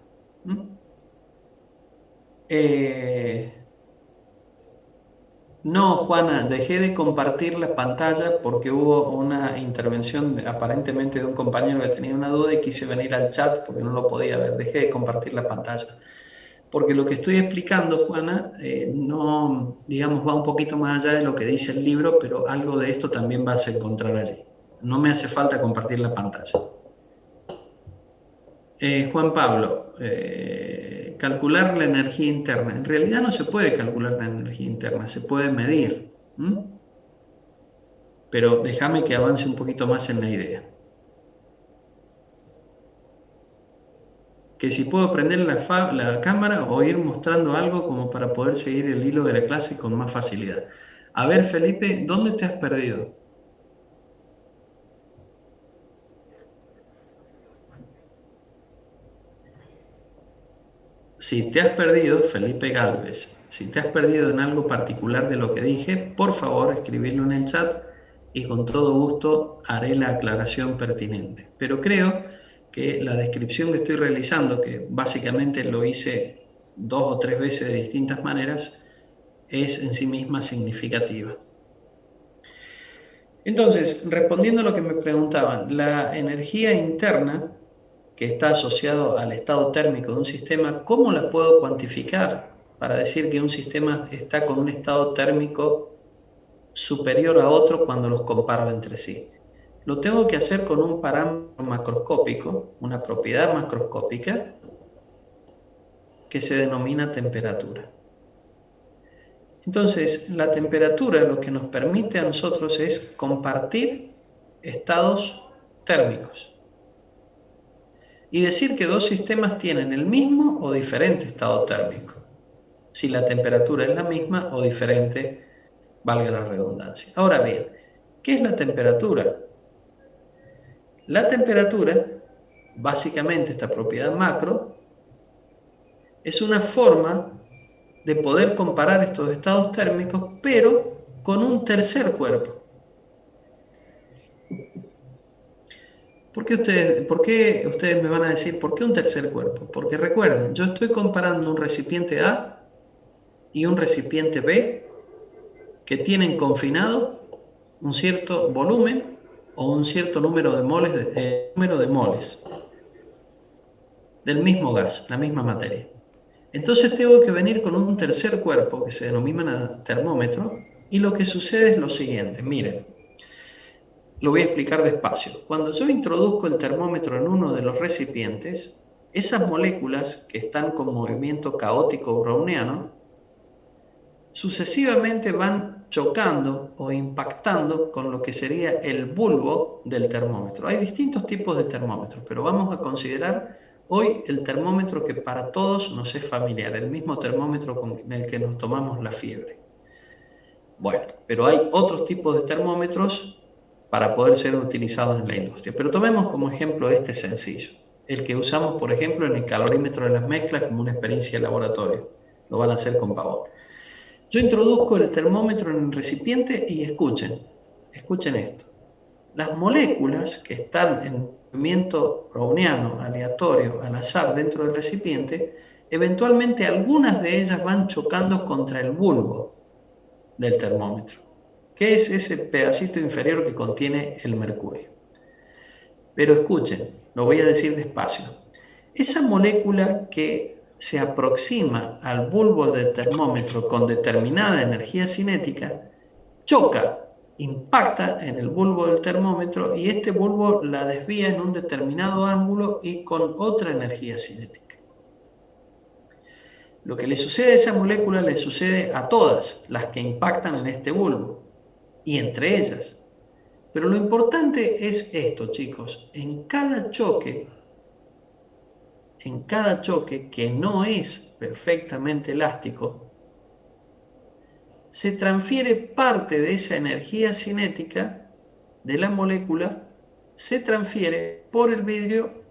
No, Juana, dejé de compartir la pantalla porque hubo una intervención aparentemente de un compañero que tenía una duda y quise venir al chat porque no lo podía ver. Dejé de compartir la pantalla. Porque lo que estoy explicando, Juana, no, digamos, va un poquito más allá de lo que dice el libro, pero algo de esto también vas a encontrar allí. No me hace falta compartir la pantalla. Juan Pablo, calcular la energía interna. En realidad no se puede calcular la energía interna, se puede medir. Pero déjame que avance un poquito más en la idea. Que si puedo prender la cámara o ir mostrando algo como para poder seguir el hilo de la clase con más facilidad. A ver, Felipe, ¿dónde te has perdido? Si te has perdido, Felipe Galvez, si te has perdido en algo particular de lo que dije, por favor escribirlo en el chat y con todo gusto haré la aclaración pertinente. Pero creo que la descripción que estoy realizando, que básicamente lo hice 2 o 3 veces de distintas maneras, es en sí misma significativa. Entonces, respondiendo a lo que me preguntaban, la energía interna que está asociado al estado térmico de un sistema, ¿cómo la puedo cuantificar para decir que un sistema está con un estado térmico superior a otro cuando los comparo entre sí? Lo tengo que hacer con un parámetro macroscópico, una propiedad macroscópica que se denomina temperatura. Entonces, la temperatura lo que nos permite a nosotros es compartir estados térmicos y decir que dos sistemas tienen el mismo o diferente estado térmico, si la temperatura es la misma o diferente, valga la redundancia. Ahora bien, ¿qué es la temperatura? La temperatura, básicamente esta propiedad macro, es una forma de poder comparar estos estados térmicos, pero con un tercer cuerpo. ¿Por qué ustedes me van a decir, ¿por qué un tercer cuerpo? Porque recuerden, yo estoy comparando un recipiente A y un recipiente B que tienen confinado un cierto volumen o un cierto número de moles, del mismo gas, la misma materia. Entonces tengo que venir con un tercer cuerpo que se denomina termómetro y lo que sucede es lo siguiente, miren. Lo voy a explicar despacio. Cuando yo introduzco el termómetro en uno de los recipientes, esas moléculas que están con movimiento caótico browniano, sucesivamente van chocando o impactando con lo que sería el bulbo del termómetro. Hay distintos tipos de termómetros, pero vamos a considerar hoy el termómetro que para todos nos es familiar, el mismo termómetro con el que nos tomamos la fiebre. Bueno, pero hay otros tipos de termómetros para poder ser utilizados en la industria. Pero tomemos como ejemplo este sencillo, el que usamos, por ejemplo, en el calorímetro de las mezclas como una experiencia de laboratorio. Lo van a hacer con pavón. Yo introduzco el termómetro en el recipiente y escuchen esto. Las moléculas que están en movimiento browniano, aleatorio, al azar dentro del recipiente, eventualmente algunas de ellas van chocando contra el bulbo del termómetro, que es ese pedacito inferior que contiene el mercurio. Pero escuchen, lo voy a decir despacio. Esa molécula que se aproxima al bulbo del termómetro con determinada energía cinética, choca, impacta en el bulbo del termómetro y este bulbo la desvía en un determinado ángulo y con otra energía cinética. Lo que le sucede a esa molécula le sucede a todas las que impactan en este bulbo y entre ellas. Pero lo importante es esto, chicos, en cada choque que no es perfectamente elástico, se transfiere parte de esa energía cinética de la molécula, se transfiere por el vidrio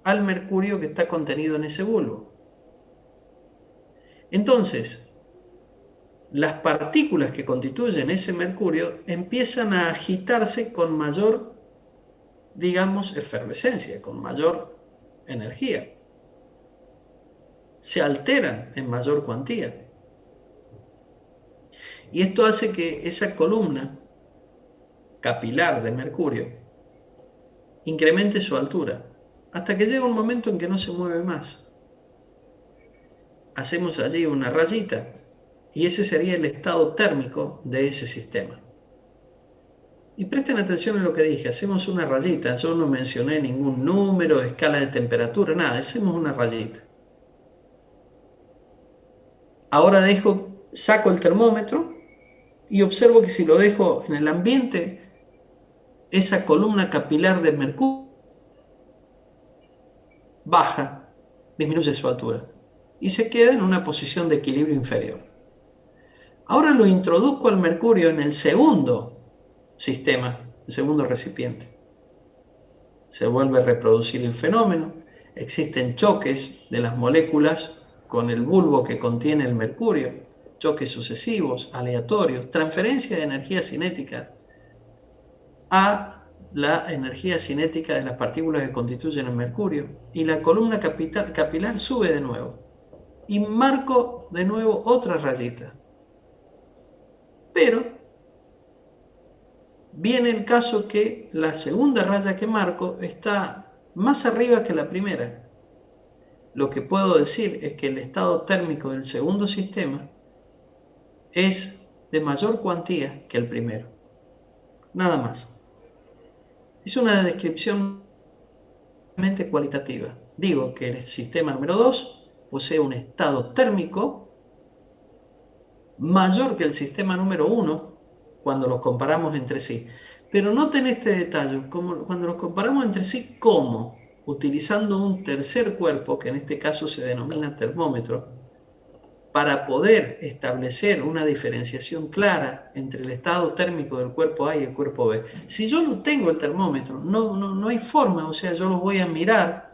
al mercurio que está contenido en ese bulbo. Entonces, las partículas que constituyen ese mercurio empiezan a agitarse con mayor, digamos, efervescencia, con mayor energía. Se alteran en mayor cuantía. Y esto hace que esa columna capilar de mercurio incremente su altura, hasta que llega un momento en que no se mueve más. Hacemos allí una rayita, y ese sería el estado térmico de ese sistema. Y presten atención a lo que dije, hacemos una rayita, yo no mencioné ningún número, escala de temperatura, nada, hacemos una rayita. Ahora saco el termómetro y observo que si lo dejo en el ambiente, esa columna capilar de mercurio baja, disminuye su altura y se queda en una posición de equilibrio inferior. Ahora lo introduzco al mercurio en el segundo sistema, el segundo recipiente. Se vuelve a reproducir el fenómeno, existen choques de las moléculas con el bulbo que contiene el mercurio, choques sucesivos, aleatorios, transferencia de energía cinética a la energía cinética de las partículas que constituyen el mercurio, y la columna capilar sube de nuevo, y marco de nuevo otra rayita. Pero viene el caso que la segunda raya que marco está más arriba que la primera. Lo que puedo decir es que el estado térmico del segundo sistema es de mayor cuantía que el primero. Nada más. Es una descripción cualitativa. Digo que el sistema número 2 posee un estado térmico mayor que el sistema número 1 cuando los comparamos entre sí. Pero noten este detalle, cuando los comparamos entre sí, ¿cómo? Utilizando un tercer cuerpo, que en este caso se denomina termómetro, para poder establecer una diferenciación clara entre el estado térmico del cuerpo A y el cuerpo B. Si yo no tengo el termómetro, no hay forma, o sea, yo los voy a mirar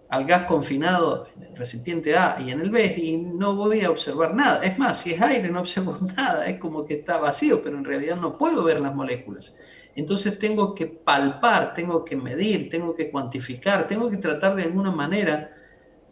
al gas confinado en el recipiente A y en el B y no voy a observar nada. Es más, si es aire no observo nada, es como que está vacío, pero en realidad no puedo ver las moléculas. Entonces tengo que palpar, tengo que medir, tengo que cuantificar, tengo que tratar de alguna manera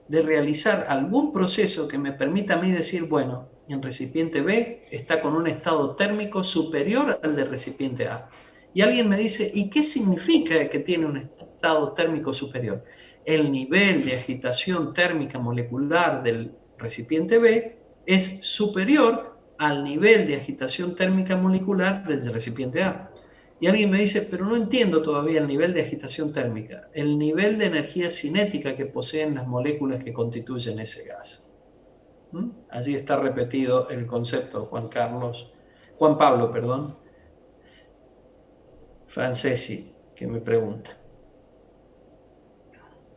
de realizar algún proceso que me permita a mí decir, bueno, el recipiente B está con un estado térmico superior al del recipiente A. Y alguien me dice, ¿y qué significa que tiene un estado térmico superior? El nivel de agitación térmica molecular del recipiente B es superior al nivel de agitación térmica molecular del recipiente A. Y alguien me dice, pero no entiendo todavía el nivel de agitación térmica, el nivel de energía cinética que poseen las moléculas que constituyen ese gas. Allí está repetido el concepto, Juan Pablo, Francesi, que me pregunta.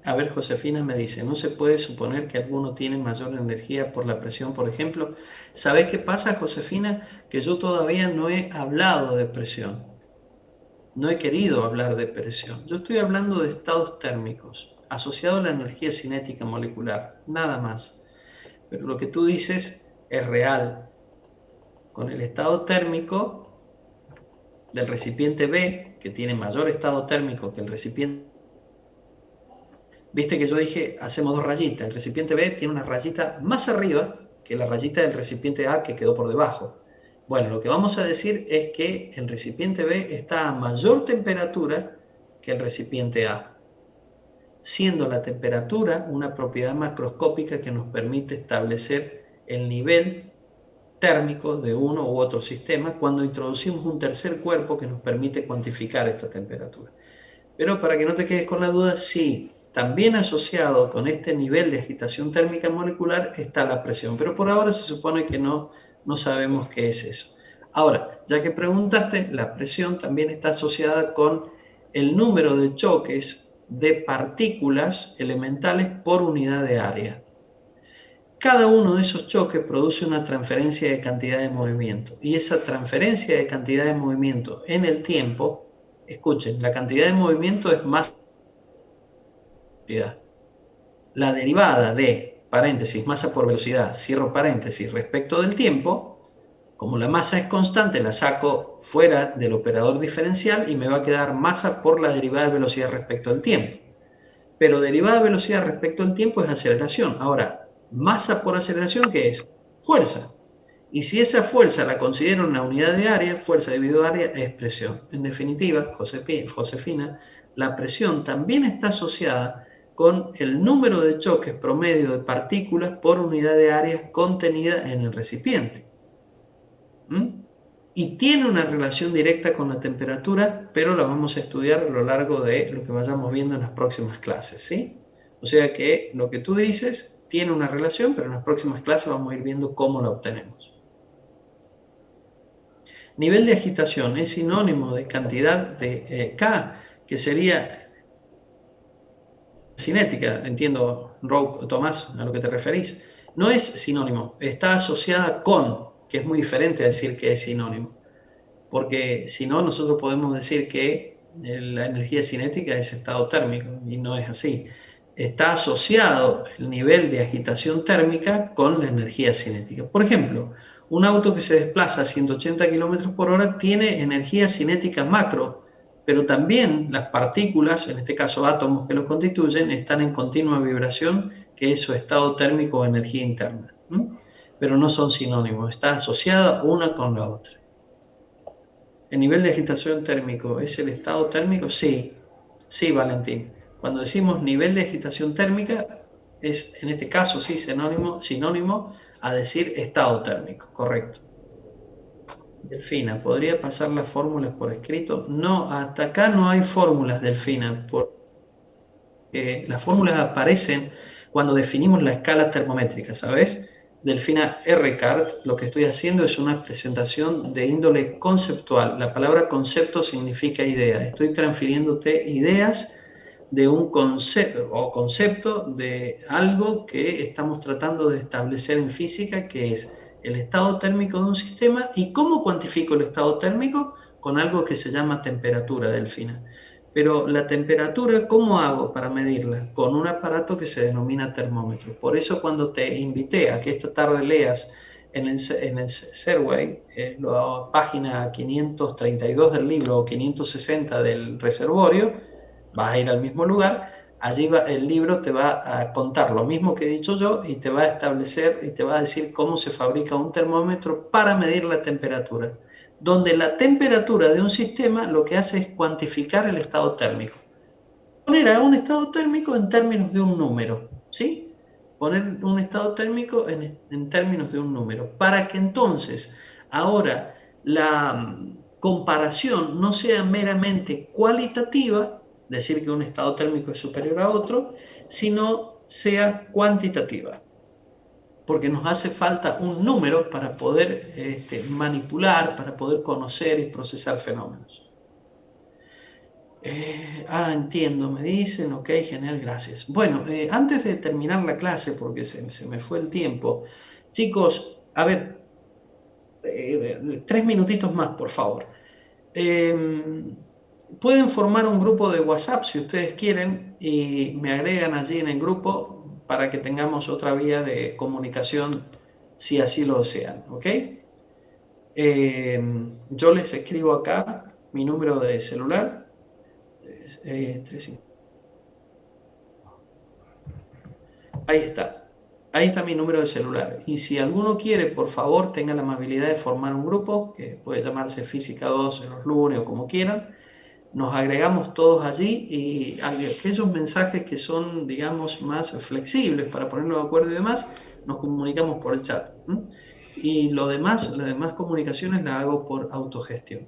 A ver, Josefina me dice, ¿no se puede suponer que alguno tiene mayor energía por la presión, por ejemplo? ¿Sabés qué pasa, Josefina? Que yo todavía no he hablado de presión. No he querido hablar de presión. Yo estoy hablando de estados térmicos asociados a la energía cinética molecular, nada más. Pero lo que tú dices es real. Con el estado térmico del recipiente B, que tiene mayor estado térmico que el recipiente, viste que yo dije, hacemos dos rayitas. El recipiente B tiene una rayita más arriba que la rayita del recipiente A que quedó por debajo. Bueno, lo que vamos a decir es que el recipiente B está a mayor temperatura que el recipiente A, siendo la temperatura una propiedad macroscópica que nos permite establecer el nivel térmico de uno u otro sistema cuando introducimos un tercer cuerpo que nos permite cuantificar esta temperatura. Pero para que no te quedes con la duda, sí, también asociado con este nivel de agitación térmica molecular está la presión, pero por ahora se supone que no sabemos qué es eso. Ahora, ya que preguntaste, la presión también está asociada con el número de choques de partículas elementales por unidad de área. Cada uno de esos choques produce una transferencia de cantidad de movimiento, y esa transferencia de cantidad de movimiento en el tiempo, escuchen, la cantidad de movimiento es masa por velocidad. La derivada de, paréntesis, masa por velocidad, cierro paréntesis, respecto del tiempo, como la masa es constante, la saco fuera del operador diferencial y me va a quedar masa por la derivada de velocidad respecto al tiempo. Pero derivada de velocidad respecto al tiempo es aceleración. Ahora, masa por aceleración, ¿qué es? Fuerza. Y si esa fuerza la considero una unidad de área, fuerza dividido área es presión. En definitiva, Josefina, la presión también está asociada con el número de choques promedio de partículas por unidad de área contenida en el recipiente. Y tiene una relación directa con la temperatura, pero la vamos a estudiar a lo largo de lo que vayamos viendo en las próximas clases, ¿sí? O sea que lo que tú dices tiene una relación, pero en las próximas clases vamos a ir viendo cómo la obtenemos. Nivel de agitación es sinónimo de cantidad de K, que sería cinética, entiendo, Roque, Tomás, a lo que te referís. No es sinónimo, está asociada con, que es muy diferente a decir que es sinónimo. Porque si no, nosotros podemos decir que la energía cinética es estado térmico, y no es así. Está asociado el nivel de agitación térmica con la energía cinética. Por ejemplo, un auto que se desplaza a 180 km por hora tiene energía cinética macro, pero también las partículas, en este caso átomos que lo constituyen, están en continua vibración, que es su estado térmico o energía interna. Pero no son sinónimos, está asociada una con la otra. ¿El nivel de agitación térmico es el estado térmico? Sí, sí, Valentín. Cuando decimos nivel de agitación térmica, es en este caso sí sinónimo a decir estado térmico, correcto. Delfina, ¿podría pasar las fórmulas por escrito? No, hasta acá no hay fórmulas, Delfina, porque las fórmulas aparecen cuando definimos la escala termométrica, ¿sabes? Delfina Rcart, lo que estoy haciendo es una presentación de índole conceptual. La palabra concepto significa idea. Estoy transfiriéndote ideas de un concepto de algo que estamos tratando de establecer en física, que es el estado térmico de un sistema. ¿Y cómo cuantifico el estado térmico? Con algo que se llama temperatura, Delfina. Pero la temperatura, ¿cómo hago para medirla? Con un aparato que se denomina termómetro. Por eso cuando te invité a que esta tarde leas en el Serway, la página 532 del libro o 560 del reservorio, vas a ir al mismo lugar, allí el libro te va a contar lo mismo que he dicho yo y te va a establecer y te va a decir cómo se fabrica un termómetro para medir la temperatura, donde la temperatura de un sistema lo que hace es cuantificar el estado térmico. Poner a un estado térmico en términos de un número, ¿sí? Poner un estado térmico en términos de un número, para que entonces ahora la comparación no sea meramente cualitativa, decir que un estado térmico es superior a otro, sino sea cuantitativa. Porque nos hace falta un número para poder manipular, para poder conocer y procesar fenómenos. Entiendo, me dicen, ok, genial, gracias. Bueno, antes de terminar la clase, porque se me fue el tiempo, chicos, a ver, 3 minutitos más, por favor. Pueden formar un grupo de WhatsApp si ustedes quieren y me agregan allí en el grupo para que tengamos otra vía de comunicación si así lo desean, ¿ok? Yo les escribo acá mi número de celular. Ahí está. Ahí está mi número de celular. Y si alguno quiere, por favor, tenga la amabilidad de formar un grupo, que puede llamarse Física 2 en los lunes o como quieran. Nos agregamos todos allí y aquellos mensajes que son, digamos, más flexibles para ponernos de acuerdo y demás, nos comunicamos por el chat. Y las demás comunicaciones las hago por autogestión.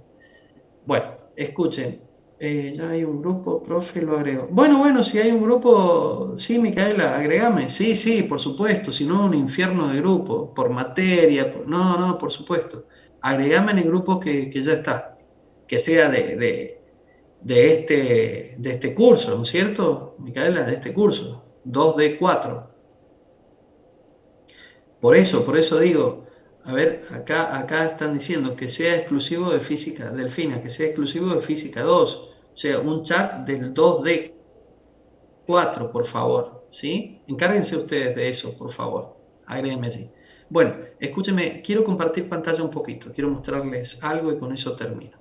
Bueno, escuchen, ya hay un grupo, profe, lo agrego. Bueno, si hay un grupo, sí, Micaela, agregame. Sí, por supuesto, si no, un infierno de grupo, por materia, no, por supuesto. Agregame en el grupo que ya está, que sea de este curso, ¿no es cierto, Micaela? De este curso, 2D4. Por eso digo, a ver, acá están diciendo que sea exclusivo de física, Delfina, que sea exclusivo de física 2. O sea, un chat del 2D4, por favor, ¿sí? Encárguense ustedes de eso, por favor. Agréguenme allí. Bueno, escúchenme, quiero compartir pantalla un poquito, quiero mostrarles algo y con eso termino.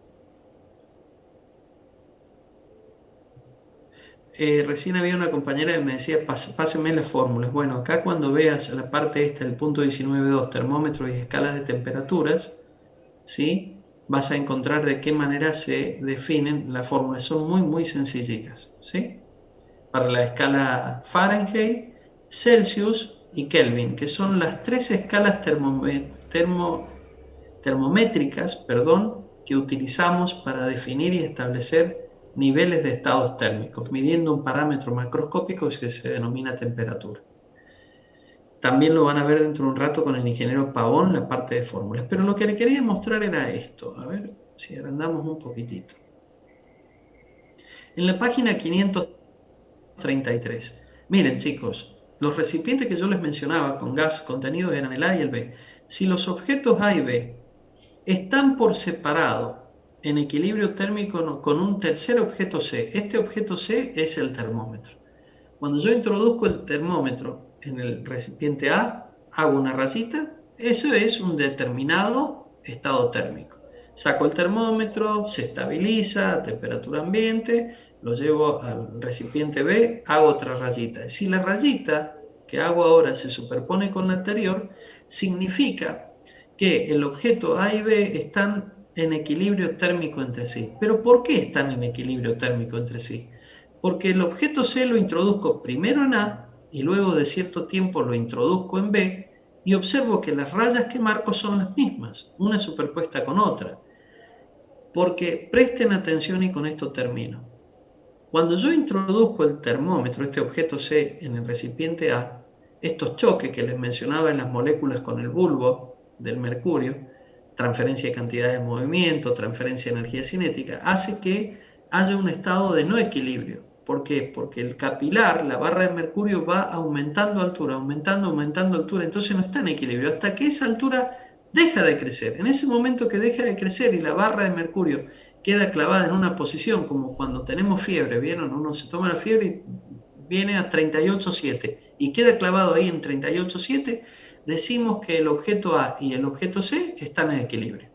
Recién había una compañera que me decía, pásenme las fórmulas. Bueno, acá cuando veas la parte esta, el punto 19.2, termómetros y escalas de temperaturas, ¿sí? Vas a encontrar de qué manera se definen las fórmulas. Son muy sencillitas, ¿sí? Para la escala Fahrenheit, Celsius y Kelvin, que son las tres escalas termométricas, que utilizamos para definir y establecer niveles de estados térmicos, midiendo un parámetro macroscópico que se denomina temperatura. También lo van a ver dentro de un rato con el ingeniero Pavón, la parte de fórmulas. Pero lo que le quería mostrar era esto. A ver si agrandamos un poquitito. En la página 533. Miren, chicos, los recipientes que yo les mencionaba con gas contenido eran el A y el B. Si los objetos A y B están por separado en equilibrio térmico con un tercer objeto C, este objeto C es el termómetro. Cuando yo introduzco el termómetro en el recipiente A, hago una rayita, eso es un determinado estado térmico. Saco el termómetro, se estabiliza a temperatura ambiente, lo llevo al recipiente B, hago otra rayita. Si la rayita que hago ahora se superpone con la anterior, significa que el objeto A y B están en equilibrio térmico entre sí. ¿Pero por qué están en equilibrio térmico entre sí? Porque el objeto C lo introduzco primero en A y luego de cierto tiempo lo introduzco en B y observo que las rayas que marco son las mismas, una superpuesta con otra. Porque presten atención y con esto termino. Cuando yo introduzco el termómetro, este objeto C, en el recipiente A, estos choques que les mencionaba en las moléculas con el bulbo del mercurio, transferencia de cantidad de movimiento, transferencia de energía cinética, hace que haya un estado de no equilibrio. ¿Por qué? Porque el capilar, la barra de mercurio, va aumentando altura, aumentando altura, entonces no está en equilibrio, hasta que esa altura deja de crecer. En ese momento que deja de crecer y la barra de mercurio queda clavada en una posición, como cuando tenemos fiebre, ¿vieron? Uno se toma la fiebre y viene a 38,7 y queda clavado ahí en 38,7, decimos que el objeto A y el objeto C están en equilibrio.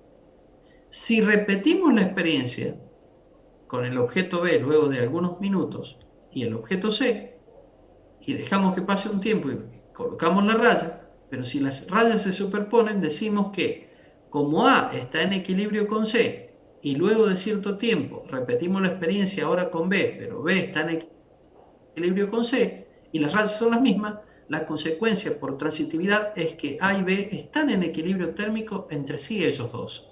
Si repetimos la experiencia con el objeto B luego de algunos minutos y el objeto C, y dejamos que pase un tiempo y colocamos la raya, pero si las rayas se superponen, decimos que como A está en equilibrio con C y luego de cierto tiempo repetimos la experiencia ahora con B, pero B está en equilibrio con C y las rayas son las mismas, la consecuencia por transitividad es que A y B están en equilibrio térmico entre sí ellos dos.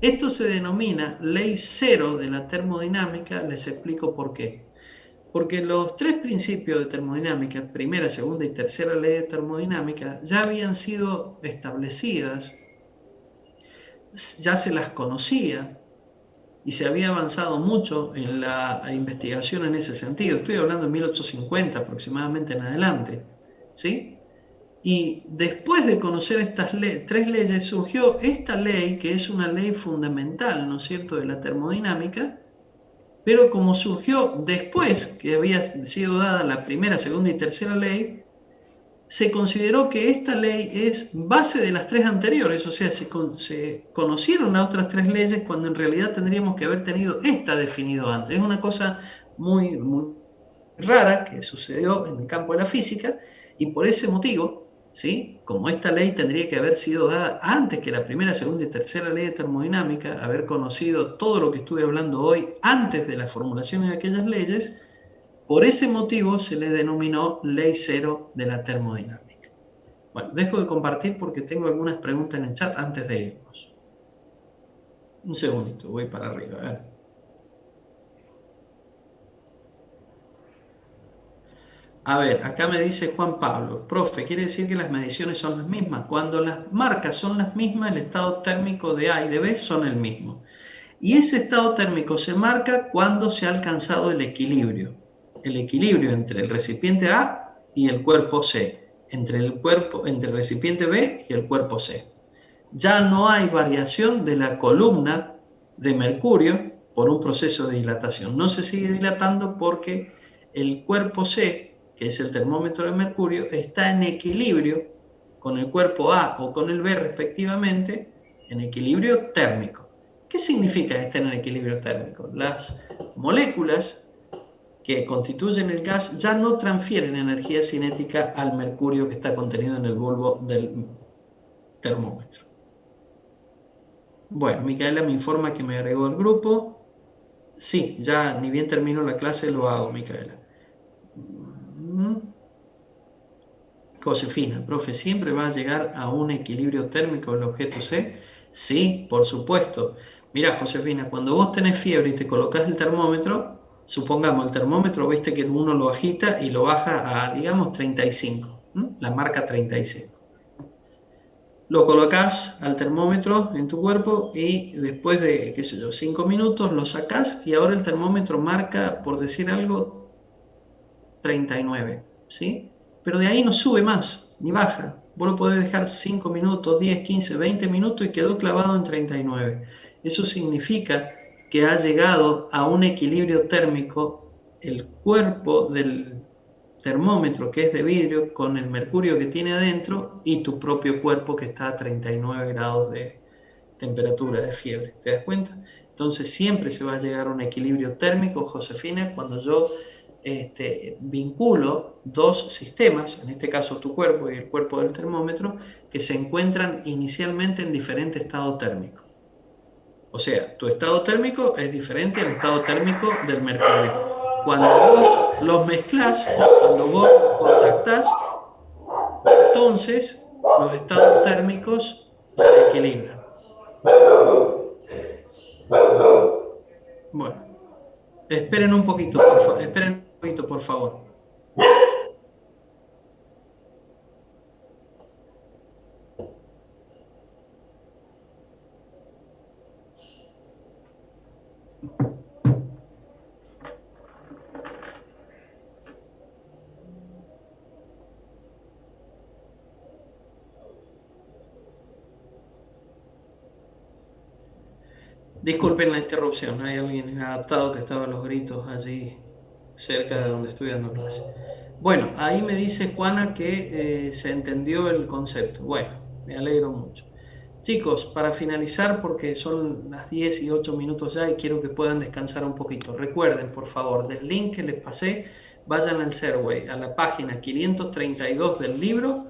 Esto se denomina ley cero de la termodinámica, les explico por qué. Porque los tres principios de termodinámica, primera, segunda y tercera ley de termodinámica, ya habían sido establecidas, ya se las conocía y se había avanzado mucho en la investigación en ese sentido. Estoy hablando de 1850 aproximadamente en adelante, ¿sí? Y después de conocer estas tres leyes surgió esta ley que es una ley fundamental, ¿no es cierto?, de la termodinámica. Pero como surgió después que había sido dada la primera, segunda y tercera ley, se consideró que esta ley es base de las tres anteriores, o sea, se conocieron las otras tres leyes cuando en realidad tendríamos que haber tenido esta definido antes. Es una cosa muy rara que sucedió en el campo de la física Y por ese motivo, ¿sí? Como esta ley tendría que haber sido dada antes que la primera, segunda y tercera ley de termodinámica, haber conocido todo lo que estuve hablando hoy antes de la formulación de aquellas leyes, por ese motivo se le denominó ley cero de la termodinámica. Bueno, dejo de compartir porque tengo algunas preguntas en el chat antes de irnos. Un segundito, voy para arriba, a ver. A ver, acá me dice Juan Pablo, profe, ¿quiere decir que las mediciones son las mismas? Cuando las marcas son las mismas, el estado térmico de A y de B son el mismo. Y ese estado térmico se marca cuando se ha alcanzado el equilibrio entre el recipiente A y el cuerpo C, entre el recipiente B y el cuerpo C. Ya no hay variación de la columna de mercurio por un proceso de dilatación. No se sigue dilatando porque el cuerpo C, que es el termómetro de mercurio, está en equilibrio con el cuerpo A o con el B respectivamente, en equilibrio térmico. ¿Qué significa estar en equilibrio térmico? Las moléculas que constituyen el gas ya no transfieren energía cinética al mercurio que está contenido en el bulbo del termómetro. Bueno, Micaela me informa que me agregó al grupo. Sí, ya ni bien termino la clase lo hago, Micaela. Josefina, profe, ¿siempre va a llegar a un equilibrio térmico el objeto C? Sí, por supuesto. Mira, Josefina, cuando vos tenés fiebre y te colocas el termómetro, supongamos el termómetro, viste que uno lo agita y lo baja a, digamos, 35, la marca 35. Lo colocas al termómetro en tu cuerpo y después de, qué sé yo, 5 minutos lo sacás y ahora el termómetro marca, por decir algo, 39, ¿sí? Pero de ahí no sube más, ni baja. Vos lo podés dejar 5 minutos, 10, 15, 20 minutos y quedó clavado en 39. Eso significa que ha llegado a un equilibrio térmico el cuerpo del termómetro, que es de vidrio, con el mercurio que tiene adentro y tu propio cuerpo que está a 39 grados de temperatura, de fiebre. ¿Te das cuenta? Entonces siempre se va a llegar a un equilibrio térmico, Josefina, cuando yo vinculo dos sistemas, en este caso tu cuerpo y el cuerpo del termómetro, que se encuentran inicialmente en diferente estado térmico. O sea, tu estado térmico es diferente al estado térmico del mercurio. Cuando vos los mezclás, cuando vos los contactás, entonces los estados térmicos se equilibran. Bueno, esperen un poquito, por favor. Disculpen la interrupción, hay alguien inadaptado que estaba a los gritos allí cerca de donde estoy dando clase. Bueno, ahí me dice Juana que se entendió el concepto. Bueno, me alegro mucho. Chicos, para finalizar, porque son las 10 y 8 minutos ya y quiero que puedan descansar un poquito. Recuerden, por favor, del link que les pasé, vayan al Serway, a la página 532 del libro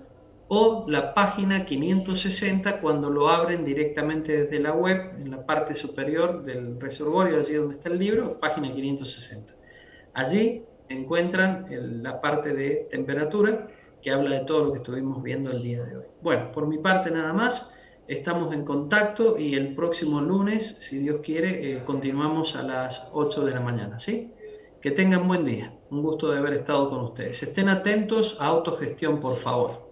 o la página 560 cuando lo abren directamente desde la web, en la parte superior del reservorio, allí donde está el libro, página 560. Allí encuentran la parte de temperatura que habla de todo lo que estuvimos viendo el día de hoy. Bueno, por mi parte nada más, estamos en contacto y el próximo lunes, si Dios quiere, continuamos a las 8 de la mañana, ¿sí? Que tengan buen día, un gusto de haber estado con ustedes. Estén atentos a autogestión, por favor.